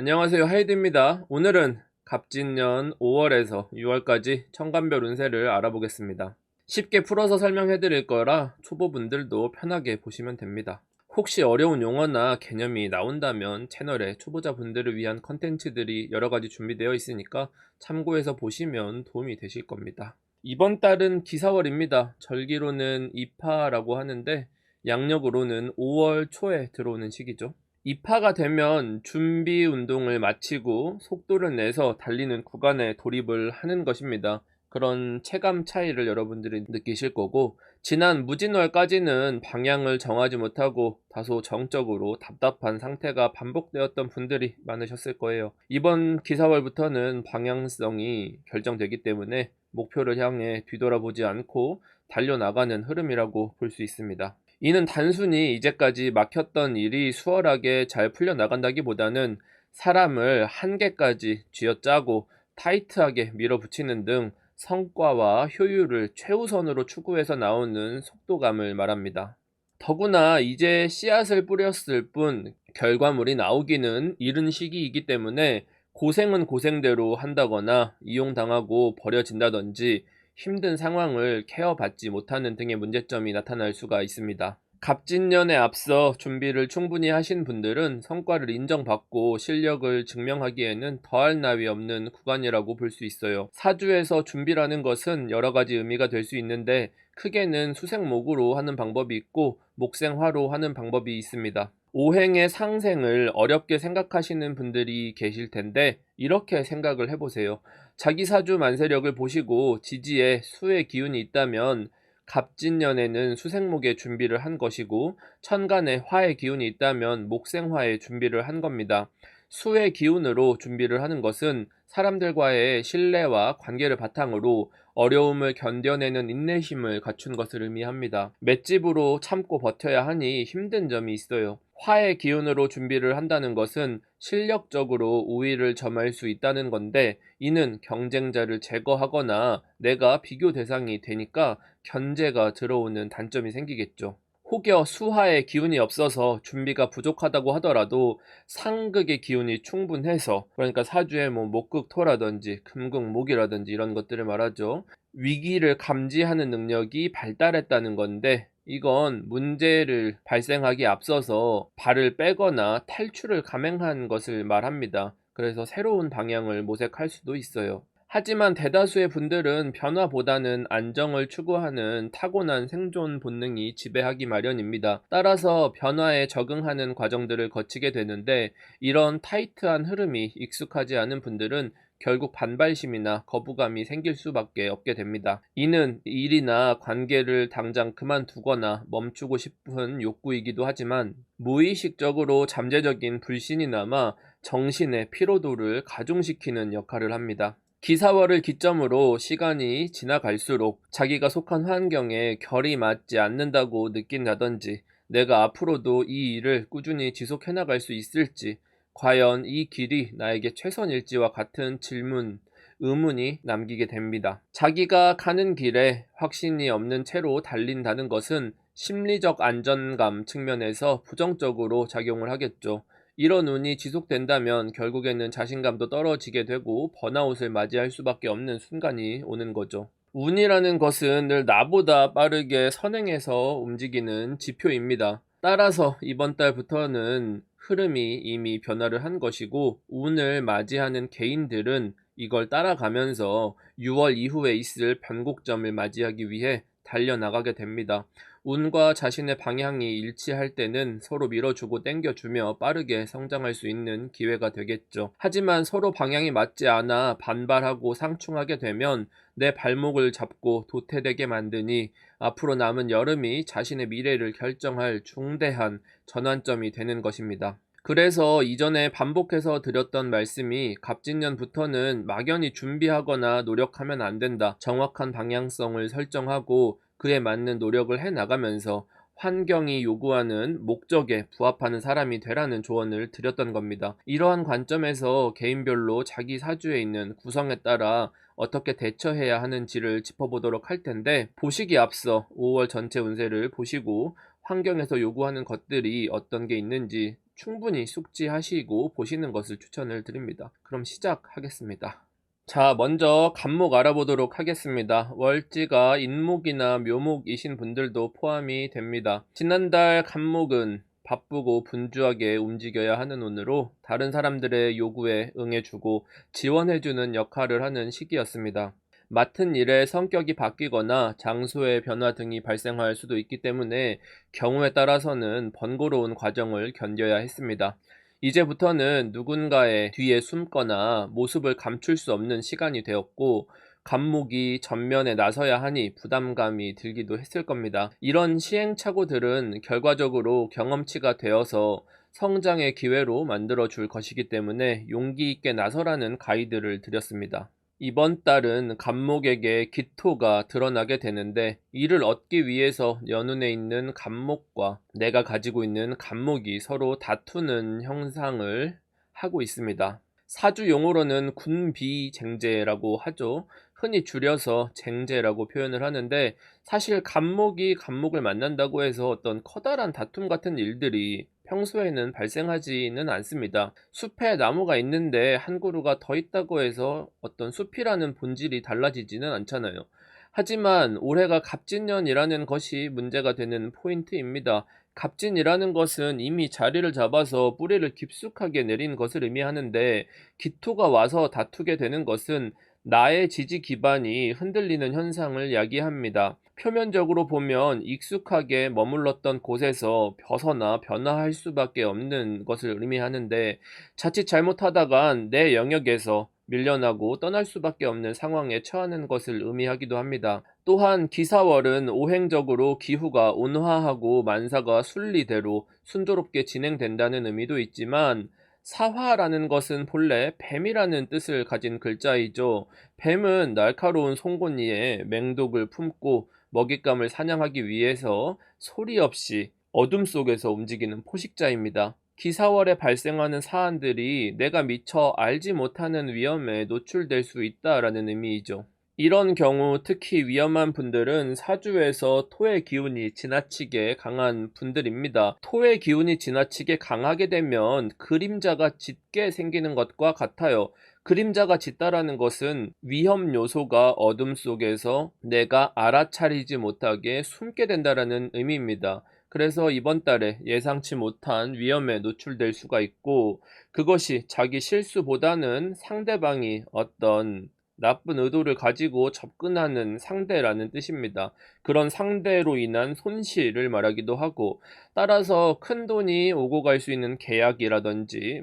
안녕하세요, 하이드입니다. 오늘은 갑진년 5월에서 6월까지 천간별 운세를 알아보겠습니다. 쉽게 풀어서 설명해 드릴 거라 초보분들도 편하게 보시면 됩니다. 혹시 어려운 용어나 개념이 나온다면 채널에 초보자분들을 위한 컨텐츠들이 여러가지 준비되어 있으니까 참고해서 보시면 도움이 되실 겁니다. 이번 달은 기사월입니다. 절기로는 입하라고 하는데 양력으로는 5월 초에 들어오는 시기죠. 입하가 되면 준비 운동을 마치고 속도를 내서 달리는 구간에 돌입을 하는 것입니다. 그런 체감 차이를 여러분들이 느끼실 거고, 지난 무진월까지는 방향을 정하지 못하고 다소 정적으로 답답한 상태가 반복되었던 분들이 많으셨을 거예요. 이번 기사월부터는 방향성이 결정되기 때문에 목표를 향해 뒤돌아보지 않고 달려나가는 흐름이라고 볼 수 있습니다. 이는 단순히 이제까지 막혔던 일이 수월하게 잘 풀려나간다기보다는 사람을 한계까지 쥐어짜고 타이트하게 밀어붙이는 등 성과와 효율을 최우선으로 추구해서 나오는 속도감을 말합니다. 더구나 이제 씨앗을 뿌렸을 뿐 결과물이 나오기는 이른 시기이기 때문에 고생은 고생대로 한다거나 이용당하고 버려진다든지 힘든 상황을 케어받지 못하는 등의 문제점이 나타날 수가 있습니다. 갑진년에 앞서 준비를 충분히 하신 분들은 성과를 인정받고 실력을 증명하기에는 더할 나위 없는 구간이라고 볼 수 있어요. 사주에서 준비라는 것은 여러 가지 의미가 될 수 있는데 크게는 수생목으로 하는 방법이 있고 목생화로 하는 방법이 있습니다. 오행의 상생을 어렵게 생각하시는 분들이 계실 텐데 이렇게 생각을 해보세요. 자기 사주 만세력을 보시고 지지에 수의 기운이 있다면 갑진년에는 수생목의 준비를 한 것이고 천간에 화의 기운이 있다면 목생화의 준비를 한 겁니다. 수의 기운으로 준비를 하는 것은 사람들과의 신뢰와 관계를 바탕으로 어려움을 견뎌내는 인내심을 갖춘 것을 의미합니다. 맷집으로 참고 버텨야 하니 힘든 점이 있어요. 화의 기운으로 준비를 한다는 것은 실력적으로 우위를 점할 수 있다는 건데 이는 경쟁자를 제거하거나 내가 비교 대상이 되니까 견제가 들어오는 단점이 생기겠죠. 혹여 수하의 기운이 없어서 준비가 부족하다고 하더라도 상극의 기운이 충분해서, 그러니까 사주에 목극토라든지 금극목이라든지 이런 것들을 말하죠. 위기를 감지하는 능력이 발달했다는 건데 이건 문제를 발생하기 앞서서 발을 빼거나 탈출을 감행한 것을 말합니다. 그래서 새로운 방향을 모색할 수도 있어요. 하지만 대다수의 분들은 변화보다는 안정을 추구하는 타고난 생존 본능이 지배하기 마련입니다. 따라서 변화에 적응하는 과정들을 거치게 되는데 이런 타이트한 흐름이 익숙하지 않은 분들은 결국 반발심이나 거부감이 생길 수밖에 없게 됩니다. 이는 일이나 관계를 당장 그만두거나 멈추고 싶은 욕구이기도 하지만 무의식적으로 잠재적인 불신이 남아 정신의 피로도를 가중시키는 역할을 합니다. 기사월을 기점으로 시간이 지나갈수록 자기가 속한 환경에 결이 맞지 않는다고 느낀다든지 내가 앞으로도 이 일을 꾸준히 지속해 나갈 수 있을지, 과연 이 길이 나에게 최선일지와 같은 질문, 의문이 남기게 됩니다. 자기가 가는 길에 확신이 없는 채로 달린다는 것은 심리적 안전감 측면에서 부정적으로 작용을 하겠죠. 이런 운이 지속된다면 결국에는 자신감도 떨어지게 되고 번아웃을 맞이할 수밖에 없는 순간이 오는 거죠. 운이라는 것은 늘 나보다 빠르게 선행해서 움직이는 지표입니다. 따라서 이번 달부터는 흐름이 이미 변화를 한 것이고 운을 맞이하는 개인들은 이걸 따라가면서 6월 이후에 있을 변곡점을 맞이하기 위해 달려나가게 됩니다. 운과 자신의 방향이 일치할 때는 서로 밀어주고 당겨주며 빠르게 성장할 수 있는 기회가 되겠죠. 하지만 서로 방향이 맞지 않아 반발하고 상충하게 되면 내 발목을 잡고 도태되게 만드니 앞으로 남은 여름이 자신의 미래를 결정할 중대한 전환점이 되는 것입니다. 그래서 이전에 반복해서 드렸던 말씀이 갑진년부터는 막연히 준비하거나 노력하면 안 된다. 정확한 방향성을 설정하고 그에 맞는 노력을 해 나가면서 환경이 요구하는 목적에 부합하는 사람이 되라는 조언을 드렸던 겁니다. 이러한 관점에서 개인별로 자기 사주에 있는 구성에 따라 어떻게 대처해야 하는지를 짚어보도록 할 텐데, 보시기 앞서 5월 전체 운세를 보시고 환경에서 요구하는 것들이 어떤 게 있는지 충분히 숙지하시고 보시는 것을 추천을 드립니다. 그럼 시작하겠습니다. 자, 먼저 간목 알아보도록 하겠습니다. 월지가 인목이나 묘목이신 분들도 포함이 됩니다. 지난달 간목은 바쁘고 분주하게 움직여야 하는 운으로 다른 사람들의 요구에 응해주고 지원해주는 역할을 하는 시기였습니다. 맡은 일의 성격이 바뀌거나 장소의 변화 등이 발생할 수도 있기 때문에 경우에 따라서는 번거로운 과정을 견뎌야 했습니다. 이제부터는 누군가의 뒤에 숨거나 모습을 감출 수 없는 시간이 되었고, 간목이 전면에 나서야 하니 부담감이 들기도 했을 겁니다. 이런 시행착오들은 결과적으로 경험치가 되어서 성장의 기회로 만들어 줄 것이기 때문에 용기 있게 나서라는 가이드를 드렸습니다. 이번 달은 간목에게 기토가 드러나게 되는데, 이를 얻기 위해서 연운에 있는 간목과 내가 가지고 있는 간목이 서로 다투는 형상을 하고 있습니다. 사주 용어로는 군비쟁제라고 하죠. 흔히 줄여서 쟁제라고 표현을 하는데, 사실 간목이 간목을 만난다고 해서 어떤 커다란 다툼 같은 일들이 평소에는 발생하지는 않습니다. 숲에 나무가 있는데 한 그루가 더 있다고 해서 어떤 숲이라는 본질이 달라지지는 않잖아요. 하지만 올해가 갑진년이라는 것이 문제가 되는 포인트입니다. 갑진이라는 것은 이미 자리를 잡아서 뿌리를 깊숙하게 내린 것을 의미하는데, 기토가 와서 다투게 되는 것은 나의 지지 기반이 흔들리는 현상을 야기합니다. 표면적으로 보면 익숙하게 머물렀던 곳에서 벗어나 변화할 수밖에 없는 것을 의미하는데, 자칫 잘못하다간 내 영역에서 밀려나고 떠날 수밖에 없는 상황에 처하는 것을 의미하기도 합니다. 또한 기사월은 오행적으로 기후가 온화하고 만사가 순리대로 순조롭게 진행된다는 의미도 있지만, 사화라는 것은 본래 뱀이라는 뜻을 가진 글자이죠. 뱀은 날카로운 송곳니에 맹독을 품고 먹잇감을 사냥하기 위해서 소리 없이 어둠 속에서 움직이는 포식자입니다. 기사월에 발생하는 사안들이 내가 미처 알지 못하는 위험에 노출될 수 있다라는 의미이죠. 이런 경우 특히 위험한 분들은 사주에서 토의 기운이 지나치게 강한 분들입니다. 토의 기운이 지나치게 강하게 되면 그림자가 짙게 생기는 것과 같아요. 그림자가 짙다라는 것은 위험 요소가 어둠 속에서 내가 알아차리지 못하게 숨게 된다라는 의미입니다. 그래서 이번 달에 예상치 못한 위험에 노출될 수가 있고, 그것이 자기 실수보다는 상대방이 어떤 나쁜 의도를 가지고 접근하는 상대라는 뜻입니다. 그런 상대로 인한 손실을 말하기도 하고, 따라서 큰 돈이 오고 갈 수 있는 계약이라든지,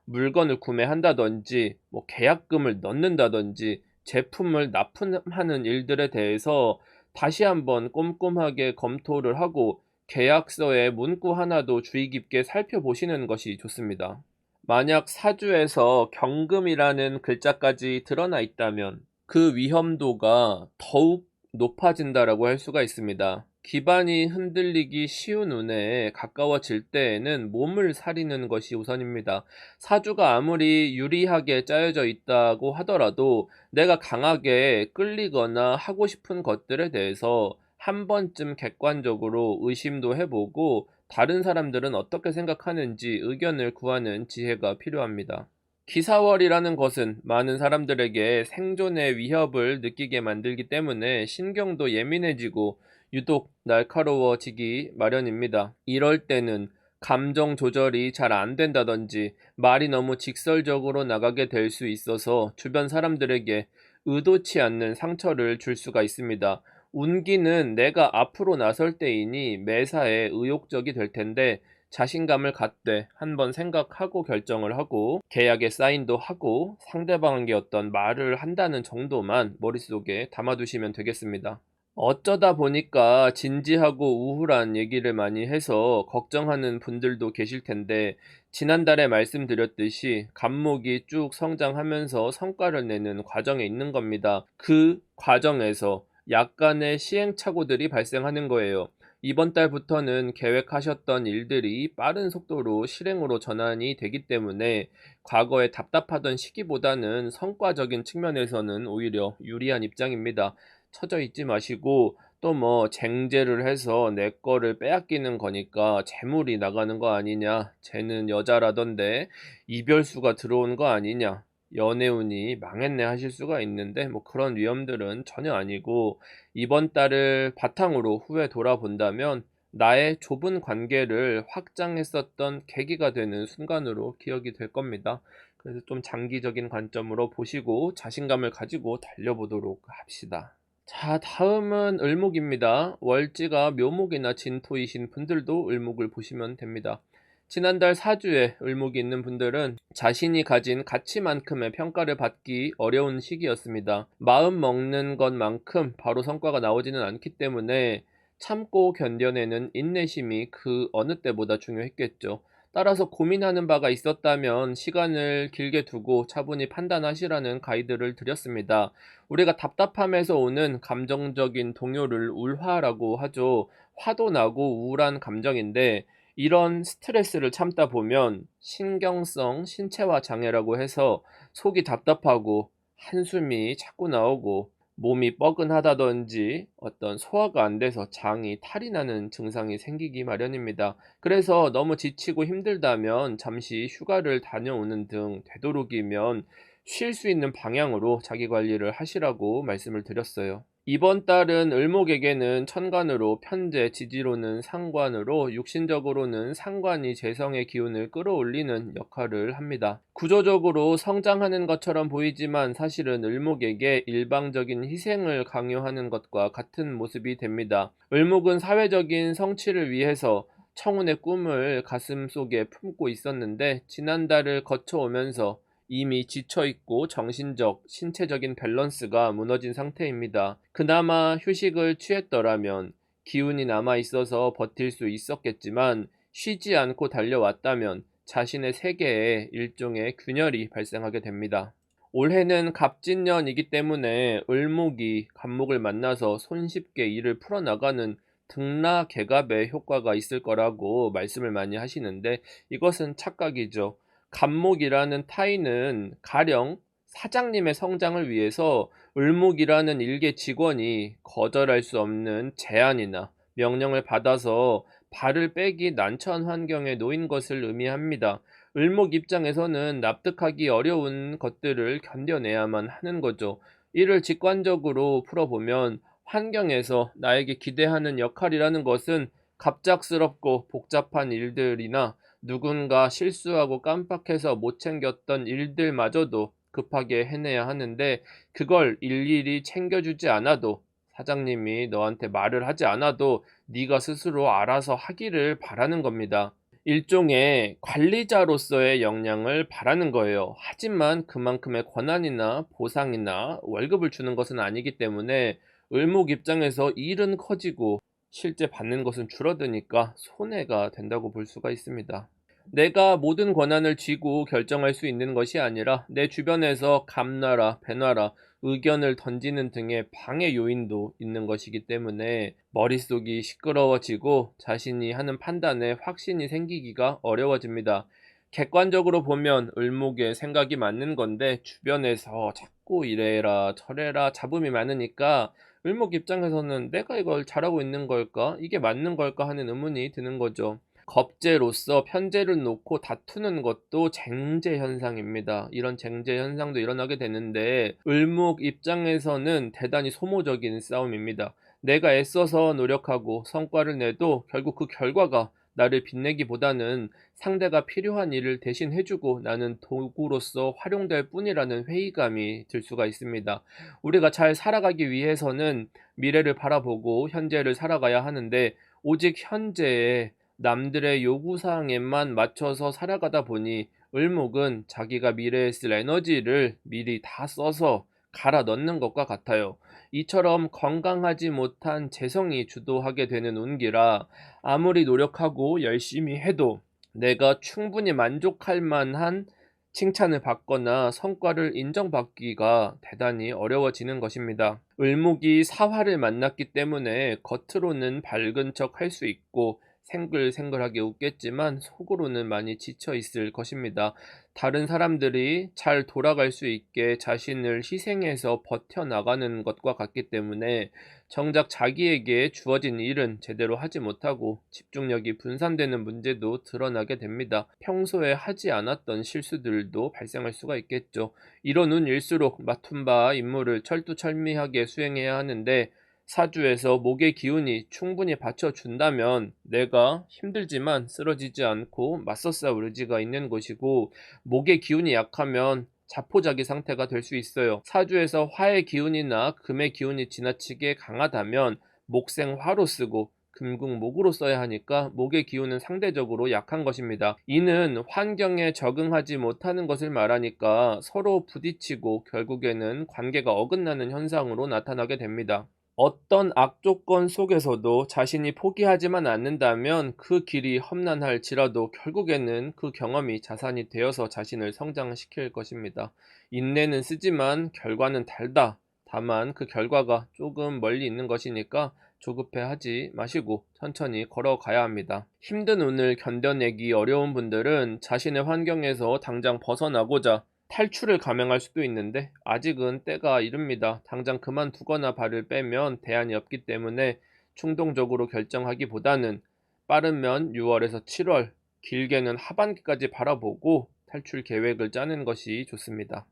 물건을 구매한다든지, 계약금을 넣는다든지, 제품을 납품하는 일들에 대해서 다시 한번 꼼꼼하게 검토를 하고 계약서의 문구 하나도 주의 깊게 살펴보시는 것이 좋습니다. 만약 사주에서 경금이라는 글자까지 드러나 있다면 그 위험도가 더욱 높아진다라고 할 수가 있습니다. 기반이 흔들리기 쉬운 운에 가까워질 때에는 몸을 사리는 것이 우선입니다. 사주가 아무리 유리하게 짜여져 있다고 하더라도 내가 강하게 끌리거나 하고 싶은 것들에 대해서 한 번쯤 객관적으로 의심도 해보고 다른 사람들은 어떻게 생각하는지 의견을 구하는 지혜가 필요합니다. 기사월이라는 것은 많은 사람들에게 생존의 위협을 느끼게 만들기 때문에 신경도 예민해지고 유독 날카로워지기 마련입니다. 이럴 때는 감정 조절이 잘 안 된다든지 말이 너무 직설적으로 나가게 될 수 있어서 주변 사람들에게 의도치 않는 상처를 줄 수가 있습니다. 운기는 내가 앞으로 나설 때이니 매사에 의욕적이 될 텐데, 자신감을 갖되 한번 생각하고 결정을 하고 계약에 사인도 하고 상대방에게 어떤 말을 한다는 정도만 머릿속에 담아두시면 되겠습니다. 어쩌다 보니까 진지하고 우울한 얘기를 많이 해서 걱정하는 분들도 계실 텐데, 지난달에 말씀드렸듯이 간목이 쭉 성장하면서 성과를 내는 과정에 있는 겁니다. 그 과정에서 약간의 시행착오들이 발생하는 거예요. 이번 달부터는 계획하셨던 일들이 빠른 속도로 실행으로 전환이 되기 때문에 과거에 답답하던 시기보다는 성과적인 측면에서는 오히려 유리한 입장입니다. 처져 있지 마시고 또 뭐 쟁제를 해서 내 거를 빼앗기는 거니까 재물이 나가는 거 아니냐, 쟤는 여자라던데 이별수가 들어온 거 아니냐, 연애운이 망했네 하실 수가 있는데, 뭐 그런 위험들은 전혀 아니고, 이번 달을 바탕으로 후에 돌아본다면 나의 좁은 관계를 확장했었던 계기가 되는 순간으로 기억이 될 겁니다. 그래서 좀 장기적인 관점으로 보시고 자신감을 가지고 달려보도록 합시다. 자, 다음은 을목입니다. 월지가 묘목이나 진토이신 분들도 을목을 보시면 됩니다. 지난달 사주에 을목이 있는 분들은 자신이 가진 가치만큼의 평가를 받기 어려운 시기였습니다. 마음 먹는 것만큼 바로 성과가 나오지는 않기 때문에 참고 견뎌내는 인내심이 그 어느 때보다 중요했겠죠. 따라서 고민하는 바가 있었다면 시간을 길게 두고 차분히 판단하시라는 가이드를 드렸습니다. 우리가 답답함에서 오는 감정적인 동요를 울화라고 하죠. 화도 나고 우울한 감정인데, 이런 스트레스를 참다 보면 신경성 신체화 장애라고 해서 속이 답답하고 한숨이 자꾸 나오고 몸이 뻐근하다든지 어떤 소화가 안 돼서 장이 탈이 나는 증상이 생기기 마련입니다. 그래서 너무 지치고 힘들다면 잠시 휴가를 다녀오는 등 되도록이면 쉴 수 있는 방향으로 자기 관리를 하시라고 말씀을 드렸어요. 이번 달은 을목에게는 천간으로 편재, 지지로는 상관으로 육신적으로는 상관이 재성의 기운을 끌어올리는 역할을 합니다. 구조적으로 성장하는 것처럼 보이지만 사실은 을목에게 일방적인 희생을 강요하는 것과 같은 모습이 됩니다. 을목은 사회적인 성취를 위해서 청운의 꿈을 가슴속에 품고 있었는데, 지난달을 거쳐오면서 이미 지쳐있고 정신적, 신체적인 밸런스가 무너진 상태입니다. 그나마 휴식을 취했더라면 기운이 남아있어서 버틸 수 있었겠지만, 쉬지 않고 달려왔다면 자신의 세계에 일종의 균열이 발생하게 됩니다. 올해는 갑진년이기 때문에 을목이 갑목을 만나서 손쉽게 일을 풀어나가는 등라개갑의 효과가 있을 거라고 말씀을 많이 하시는데, 이것은 착각이죠. 갑목이라는 타인은 가령 사장님의 성장을 위해서 을목이라는 일개 직원이 거절할 수 없는 제안이나 명령을 받아서 발을 빼기 난처한 환경에 놓인 것을 의미합니다. 을목 입장에서는 납득하기 어려운 것들을 견뎌내야만 하는 거죠. 이를 직관적으로 풀어보면, 환경에서 나에게 기대하는 역할이라는 것은 갑작스럽고 복잡한 일들이나 누군가 실수하고 깜빡해서 못 챙겼던 일들마저도 급하게 해내야 하는데, 그걸 일일이 챙겨주지 않아도, 사장님이 너한테 말을 하지 않아도 네가 스스로 알아서 하기를 바라는 겁니다. 일종의 관리자로서의 역량을 바라는 거예요. 하지만 그만큼의 권한이나 보상이나 월급을 주는 것은 아니기 때문에 을목 입장에서 일은 커지고 실제 받는 것은 줄어드니까 손해가 된다고 볼 수가 있습니다. 내가 모든 권한을 쥐고 결정할 수 있는 것이 아니라 내 주변에서 감나라, 배나라, 의견을 던지는 등의 방해 요인도 있는 것이기 때문에 머릿속이 시끄러워지고 자신이 하는 판단에 확신이 생기기가 어려워집니다. 객관적으로 보면 을목의 생각이 맞는 건데, 주변에서 자꾸 이래라 저래라 잡음이 많으니까 을목 입장에서는 내가 이걸 잘하고 있는 걸까? 이게 맞는 걸까? 하는 의문이 드는 거죠. 겁재로서 편재를 놓고 다투는 것도 쟁제 현상입니다. 이런 쟁제 현상도 일어나게 되는데, 을목 입장에서는 대단히 소모적인 싸움입니다. 내가 애써서 노력하고 성과를 내도 결국 그 결과가 나를 빛내기보다는 상대가 필요한 일을 대신 해주고 나는 도구로서 활용될 뿐이라는 회의감이 들 수가 있습니다. 우리가 잘 살아가기 위해서는 미래를 바라보고 현재를 살아가야 하는데, 오직 현재에 남들의 요구사항에만 맞춰서 살아가다 보니 을목은 자기가 미래에 쓸 에너지를 미리 다 써서 갈아 넣는 것과 같아요. 이처럼 건강하지 못한 재성이 주도하게 되는 운기라, 아무리 노력하고 열심히 해도 내가 충분히 만족할 만한 칭찬을 받거나 성과를 인정받기가 대단히 어려워지는 것입니다. 을목이 사화를 만났기 때문에 겉으로는 밝은 척 할 수 있고 생글생글하게 웃겠지만 속으로는 많이 지쳐 있을 것입니다. 다른 사람들이 잘 돌아갈 수 있게 자신을 희생해서 버텨나가는 것과 같기 때문에 정작 자기에게 주어진 일은 제대로 하지 못하고 집중력이 분산되는 문제도 드러나게 됩니다. 평소에 하지 않았던 실수들도 발생할 수가 있겠죠. 이런 운일수록 맡은 바 임무를 철두철미하게 수행해야 하는데 사주에서 목의 기운이 충분히 받쳐준다면 내가 힘들지만 쓰러지지 않고 맞서 싸울 의지가 있는 것이고, 목의 기운이 약하면 자포자기 상태가 될 수 있어요. 사주에서 화의 기운이나 금의 기운이 지나치게 강하다면 목생화로 쓰고 금국목으로 써야 하니까 목의 기운은 상대적으로 약한 것입니다. 이는 환경에 적응하지 못하는 것을 말하니까 서로 부딪히고 결국에는 관계가 어긋나는 현상으로 나타나게 됩니다. 어떤 악조건 속에서도 자신이 포기하지만 않는다면 그 길이 험난할지라도 결국에는 그 경험이 자산이 되어서 자신을 성장시킬 것입니다. 인내는 쓰지만 결과는 달다. 다만 그 결과가 조금 멀리 있는 것이니까 조급해하지 마시고 천천히 걸어가야 합니다. 힘든 운을 견뎌내기 어려운 분들은 자신의 환경에서 당장 벗어나고자 탈출을 감행할 수도 있는데 아직은 때가 이릅니다. 당장 그만두거나 발을 빼면 대안이 없기 때문에 충동적으로 결정하기보다는 빠르면 6월에서 7월, 길게는 하반기까지 바라보고 탈출 계획을 짜는 것이 좋습니다.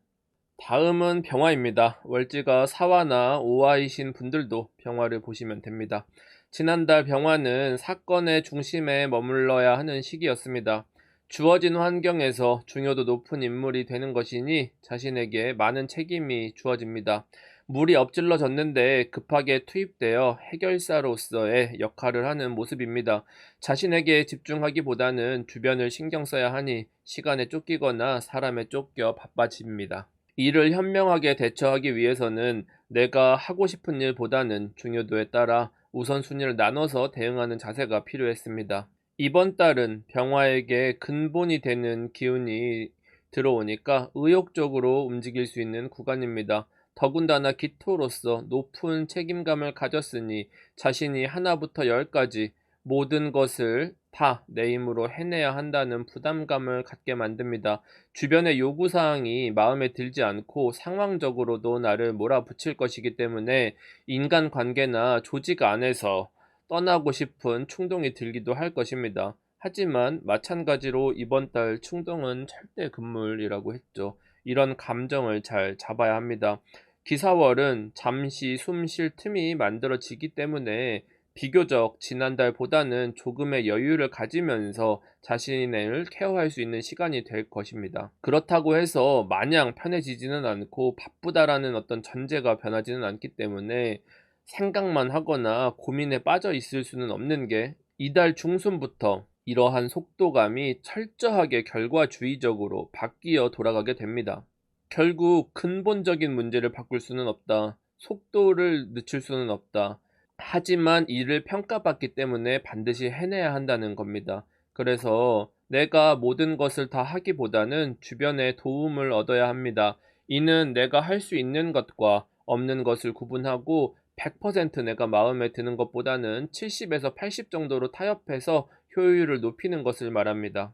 다음은 병화입니다. 월지가 사화나 오화이신 분들도 병화를 보시면 됩니다. 지난달 병화는 사건의 중심에 머물러야 하는 시기였습니다. 주어진 환경에서 중요도 높은 인물이 되는 것이니 자신에게 많은 책임이 주어집니다. 물이 엎질러졌는데 급하게 투입되어 해결사로서의 역할을 하는 모습입니다. 자신에게 집중하기보다는 주변을 신경 써야 하니 시간에 쫓기거나 사람에 쫓겨 바빠집니다. 일을 현명하게 대처하기 위해서는 내가 하고 싶은 일보다는 중요도에 따라 우선순위를 나눠서 대응하는 자세가 필요했습니다. 이번 달은 병화에게 근본이 되는 기운이 들어오니까 의욕적으로 움직일 수 있는 구간입니다. 더군다나 기토로서 높은 책임감을 가졌으니 자신이 하나부터 열까지 모든 것을 다 내 힘으로 해내야 한다는 부담감을 갖게 만듭니다. 주변의 요구사항이 마음에 들지 않고 상황적으로도 나를 몰아붙일 것이기 때문에 인간관계나 조직 안에서 떠나고 싶은 충동이 들기도 할 것입니다. 하지만 마찬가지로 이번 달 충동은 절대 금물이라고 했죠. 이런 감정을 잘 잡아야 합니다. 기사월은 잠시 숨 쉴 틈이 만들어지기 때문에 비교적 지난달보다는 조금의 여유를 가지면서 자신을 케어할 수 있는 시간이 될 것입니다. 그렇다고 해서 마냥 편해지지는 않고 바쁘다라는 어떤 전제가 변하지는 않기 때문에 생각만 하거나 고민에 빠져 있을 수는 없는 게 이달 중순부터 이러한 속도감이 철저하게 결과주의적으로 바뀌어 돌아가게 됩니다. 결국 근본적인 문제를 바꿀 수는 없다. 속도를 늦출 수는 없다. 하지만 이를 평가받기 때문에 반드시 해내야 한다는 겁니다. 그래서 내가 모든 것을 다 하기보다는 주변의 도움을 얻어야 합니다. 이는 내가 할 수 있는 것과 없는 것을 구분하고 100% 내가 마음에 드는 것보다는 70에서 80 정도로 타협해서 효율을 높이는 것을 말합니다.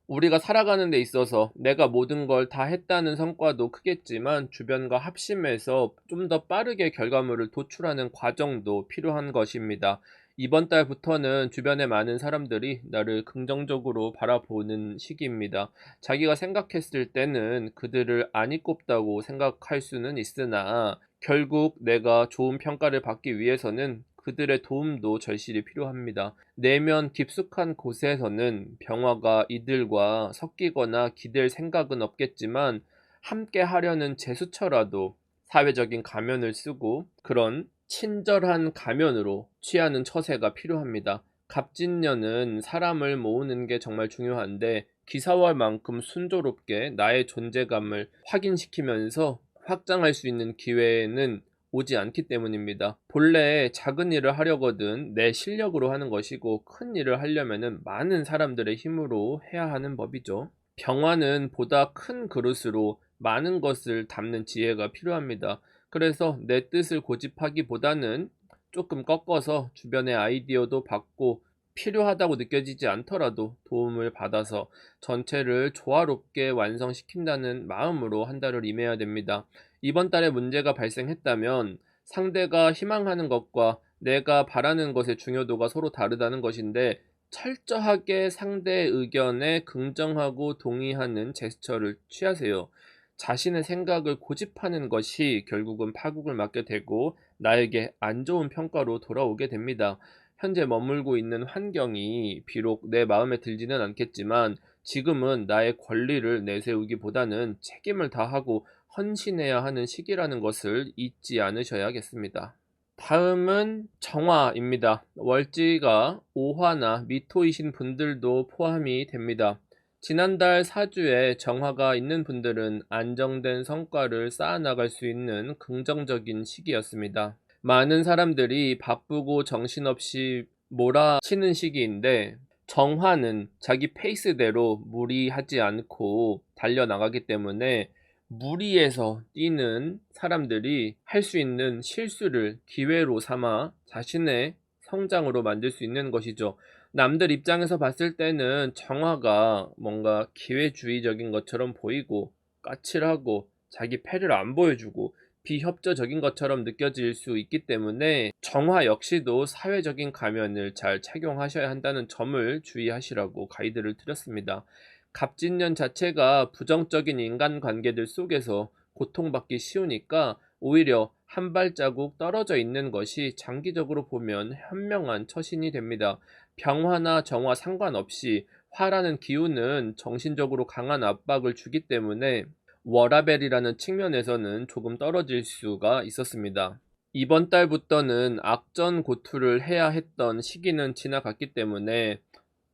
우리가 살아가는 데 있어서 내가 모든 걸 다 했다는 성과도 크겠지만 주변과 합심해서 좀 더 빠르게 결과물을 도출하는 과정도 필요한 것입니다. 이번 달부터는 주변의 많은 사람들이 나를 긍정적으로 바라보는 시기입니다. 자기가 생각했을 때는 그들을 안이 꼽다고 생각할 수는 있으나 결국 내가 좋은 평가를 받기 위해서는 그들의 도움도 절실히 필요합니다. 내면 깊숙한 곳에서는 병화가 이들과 섞이거나 기댈 생각은 없겠지만 함께 하려는 제스처라도 사회적인 가면을 쓰고 그런 친절한 가면으로 취하는 처세가 필요합니다. 갑진년은 사람을 모으는 게 정말 중요한데 기사월만큼 순조롭게 나의 존재감을 확인시키면서 확장할 수 있는 기회는 오지 않기 때문입니다. 본래 작은 일을 하려거든 내 실력으로 하는 것이고 큰 일을 하려면은 많은 사람들의 힘으로 해야 하는 법이죠. 병화는 보다 큰 그릇으로 많은 것을 담는 지혜가 필요합니다. 그래서 내 뜻을 고집하기보다는 조금 꺾어서 주변의 아이디어도 받고 필요하다고 느껴지지 않더라도 도움을 받아서 전체를 조화롭게 완성시킨다는 마음으로 한 달을 임해야 됩니다. 이번 달에 문제가 발생했다면 상대가 희망하는 것과 내가 바라는 것의 중요도가 서로 다르다는 것인데, 철저하게 상대의 의견에 긍정하고 동의하는 제스처를 취하세요. 자신의 생각을 고집하는 것이 결국은 파국을 맞게 되고 나에게 안 좋은 평가로 돌아오게 됩니다. 현재 머물고 있는 환경이 비록 내 마음에 들지는 않겠지만 지금은 나의 권리를 내세우기보다는 책임을 다하고 헌신해야 하는 시기라는 것을 잊지 않으셔야겠습니다. 다음은 정화입니다. 월지가 오화나 미토이신 분들도 포함이 됩니다. 지난달 사주에 정화가 있는 분들은 안정된 성과를 쌓아나갈 수 있는 긍정적인 시기였습니다. 많은 사람들이 바쁘고 정신없이 몰아치는 시기인데, 정화는 자기 페이스대로 무리하지 않고 달려나가기 때문에 무리해서 뛰는 사람들이 할 수 있는 실수를 기회로 삼아 자신의 성장으로 만들 수 있는 것이죠. 남들 입장에서 봤을 때는 정화가 뭔가 기회주의적인 것처럼 보이고 까칠하고 자기 패를 안 보여주고 비협조적인 것처럼 느껴질 수 있기 때문에 정화 역시도 사회적인 가면을 잘 착용하셔야 한다는 점을 주의하시라고 가이드를 드렸습니다. 갑진년 자체가 부정적인 인간관계들 속에서 고통받기 쉬우니까 오히려 한 발자국 떨어져 있는 것이 장기적으로 보면 현명한 처신이 됩니다. 병화나 정화 상관없이 화라는 기운은 정신적으로 강한 압박을 주기 때문에 워라벨이라는 측면에서는 조금 떨어질 수가 있었습니다. 이번 달부터는 악전고투를 해야 했던 시기는 지나갔기 때문에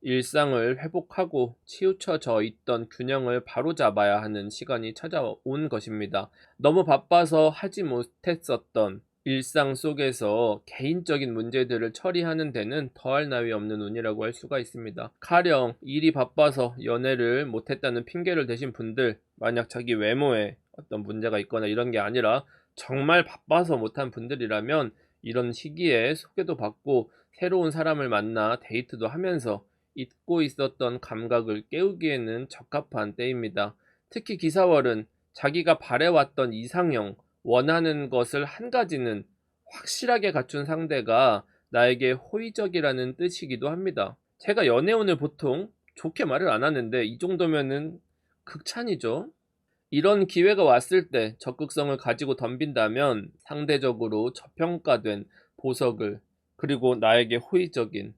일상을 회복하고 치우쳐져 있던 균형을 바로잡아야 하는 시간이 찾아온 것입니다. 너무 바빠서 하지 못했었던 일상 속에서 개인적인 문제들을 처리하는 데는 더할 나위 없는 운이라고 할 수가 있습니다. 가령 일이 바빠서 연애를 못했다는 핑계를 대신 분들, 만약 자기 외모에 어떤 문제가 있거나 이런 게 아니라 정말 바빠서 못한 분들이라면 이런 시기에 소개도 받고 새로운 사람을 만나 데이트도 하면서 잊고 있었던 감각을 깨우기에는 적합한 때입니다. 특히 기사월은 자기가 바래왔던 이상형, 원하는 것을 한 가지는 확실하게 갖춘 상대가 나에게 호의적이라는 뜻이기도 합니다. 제가 연애운을 보통 좋게 말을 안 하는데 이 정도면은 극찬이죠. 이런 기회가 왔을 때 적극성을 가지고 덤빈다면 상대적으로 저평가된 보석을, 그리고 나에게 호의적인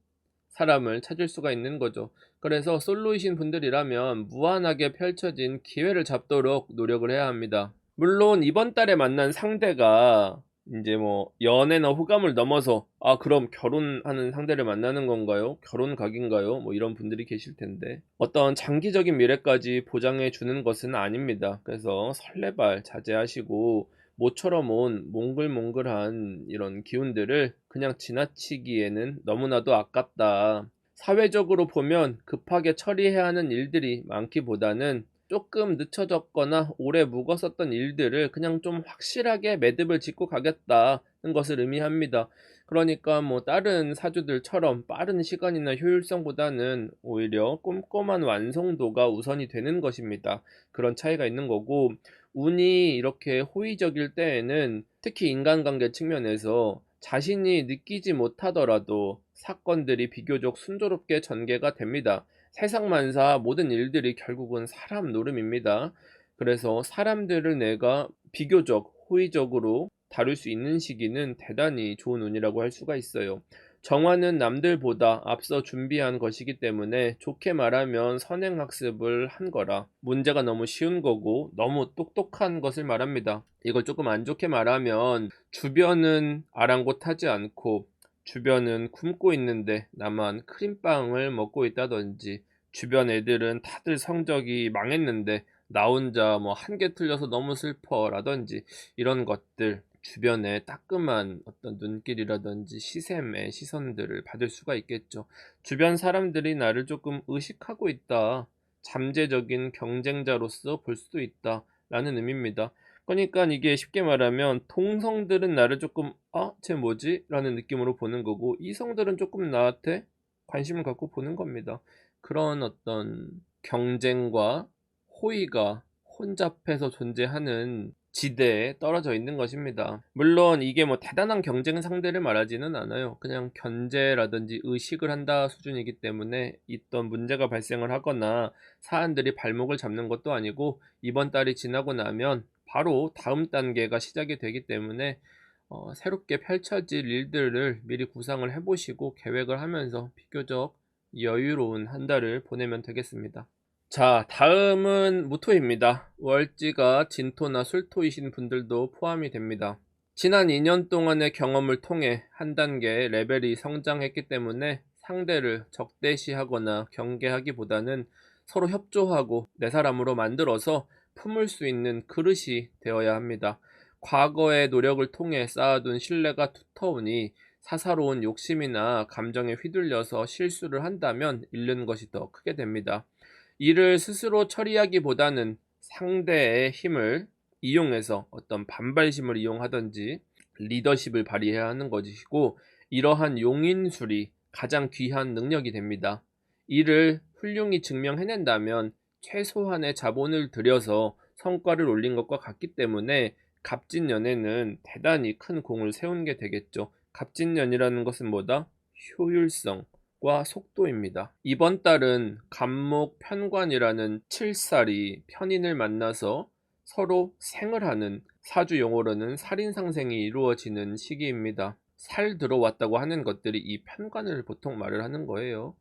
사람을 찾을 수가 있는 거죠. 그래서 솔로이신 분들이라면 무한하게 펼쳐진 기회를 잡도록 노력을 해야 합니다. 물론 이번 달에 만난 상대가 이제 뭐 연애나 호감을 넘어서 그럼 결혼하는 상대를 만나는 건가요? 결혼 각인가요? 뭐 이런 분들이 계실 텐데 어떤 장기적인 미래까지 보장해 주는 것은 아닙니다. 그래서 설레발 자제하시고 모처럼 온 몽글몽글한 이런 기운들을 그냥 지나치기에는 너무나도 아깝다. 사회적으로 보면 급하게 처리해야 하는 일들이 많기보다는 조금 늦춰졌거나 오래 묵었었던 일들을 그냥 좀 확실하게 매듭을 짓고 가겠다는 것을 의미합니다. 그러니까 뭐 다른 사주들처럼 빠른 시간이나 효율성보다는 오히려 꼼꼼한 완성도가 우선이 되는 것입니다. 그런 차이가 있는 거고, 운이 이렇게 호의적일 때에는 특히 인간관계 측면에서 자신이 느끼지 못하더라도 사건들이 비교적 순조롭게 전개가 됩니다. 세상만사 모든 일들이 결국은 사람 노름입니다. 그래서 사람들을 내가 비교적 호의적으로 다룰 수 있는 시기는 대단히 좋은 운이라고 할 수가 있어요. 정화는 남들보다 앞서 준비한 것이기 때문에 좋게 말하면 선행학습을 한 거라 문제가 너무 쉬운 거고 너무 똑똑한 것을 말합니다. 이걸 조금 안 좋게 말하면 주변은 아랑곳하지 않고 주변은 굶고 있는데 나만 크림빵을 먹고 있다든지, 주변 애들은 다들 성적이 망했는데 나 혼자 뭐 한 개 틀려서 너무 슬퍼라든지, 이런 것들 주변에 따끔한 어떤 눈길이라든지 시샘의 시선들을 받을 수가 있겠죠. 주변 사람들이 나를 조금 의식하고 있다, 잠재적인 경쟁자로서 볼 수도 있다 라는 의미입니다. 그러니까 이게 쉽게 말하면 동성들은 나를 조금 쟤 뭐지? 라는 느낌으로 보는 거고, 이성들은 조금 나한테 관심을 갖고 보는 겁니다. 그런 어떤 경쟁과 호의가 혼잡해서 존재하는 지대에 떨어져 있는 것입니다. 물론 이게 뭐 대단한 경쟁 상대를 말하지는 않아요. 그냥 견제라든지 의식을 한다 수준이기 때문에 있던 문제가 발생을 하거나 사안들이 발목을 잡는 것도 아니고, 이번 달이 지나고 나면 바로 다음 단계가 시작이 되기 때문에 새롭게 펼쳐질 일들을 미리 구상을 해보시고 계획을 하면서 비교적 여유로운 한 달을 보내면 되겠습니다. 자, 다음은 무토입니다. 월지가 진토나 술토이신 분들도 포함이 됩니다. 지난 2년 동안의 경험을 통해 한 단계 레벨이 성장했기 때문에 상대를 적대시하거나 경계하기보다는 서로 협조하고 내 사람으로 만들어서 품을 수 있는 그릇이 되어야 합니다. 과거의 노력을 통해 쌓아둔 신뢰가 두터우니 사사로운 욕심이나 감정에 휘둘려서 실수를 한다면 잃는 것이 더 크게 됩니다. 이를 스스로 처리하기보다는 상대의 힘을 이용해서 어떤 반발심을 이용하든지 리더십을 발휘해야 하는 것이고, 이러한 용인술이 가장 귀한 능력이 됩니다. 이를 훌륭히 증명해낸다면 최소한의 자본을 들여서 성과를 올린 것과 같기 때문에 갑진년에는 대단히 큰 공을 세운 게 되겠죠. 갑진년이라는 것은 뭐다? 효율성과 속도입니다. 이번 달은 갑목 편관이라는 7살이 편인을 만나서 서로 생을 하는, 사주 용어로는 살인상생이 이루어지는 시기입니다. 살 들어왔다고 하는 것들이 이 편관을 보통 말을 하는 거예요.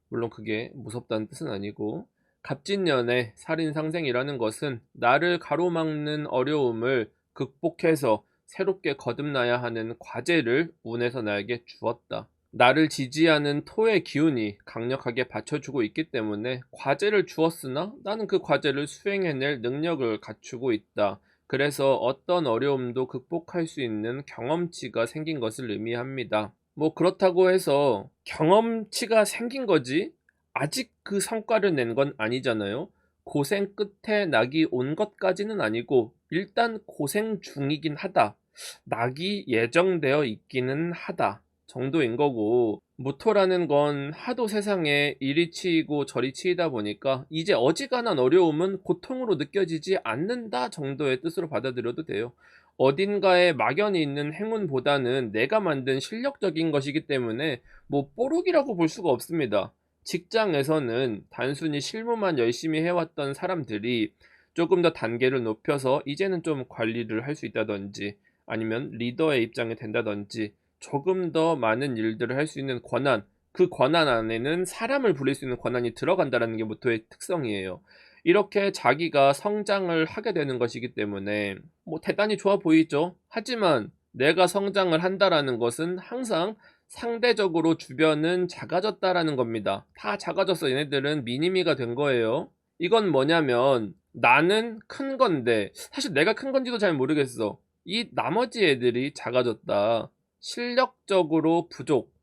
물론 그게 무섭다는 뜻은 아니고, 갑진년의 살인상생이라는 것은 나를 가로막는 어려움을 극복해서 새롭게 거듭나야 하는 과제를 운에서 나에게 주었다. 나를 지지하는 토의 기운이 강력하게 받쳐주고 있기 때문에 과제를 주었으나 나는 그 과제를 수행해낼 능력을 갖추고 있다. 그래서 어떤 어려움도 극복할 수 있는 경험치가 생긴 것을 의미합니다. 뭐 그렇다고 해서 경험치가 생긴 거지 아직 그 성과를 낸 건 아니잖아요. 고생 끝에 낙이 온 것까지는 아니고 일단 고생 중이긴 하다, 낙이 예정되어 있기는 하다 정도인 거고, 무토라는 건 하도 세상에 이리 치이고 저리 치이다 보니까 이제 어지간한 어려움은 고통으로 느껴지지 않는다 정도의 뜻으로 받아들여도 돼요. 어딘가에 막연히 있는 행운보다는 내가 만든 실력적인 것이기 때문에 뭐 뽀록이라고 볼 수가 없습니다. 직장에서는 단순히 실무만 열심히 해왔던 사람들이 조금 더 단계를 높여서 이제는 좀 관리를 할 수 있다든지, 아니면 리더의 입장이 된다든지 조금 더 많은 일들을 할 수 있는 권한, 그 권한 안에는 사람을 부릴 수 있는 권한이 들어간다는 게 모토의 특성이에요. 이렇게 자기가 성장을 하게 되는 것이기 때문에 뭐 대단히 좋아 보이죠. 하지만 내가 성장을 한다라는 것은 항상 상대적으로 주변은 작아졌다라는 겁니다. 다 작아졌어. 얘네들은 미니미가 된 거예요. 이건 뭐냐면 나는 큰 건데 사실 내가 큰 건지도 잘 모르겠어. 이 나머지 애들이 작아졌다. 실력적으로 부족,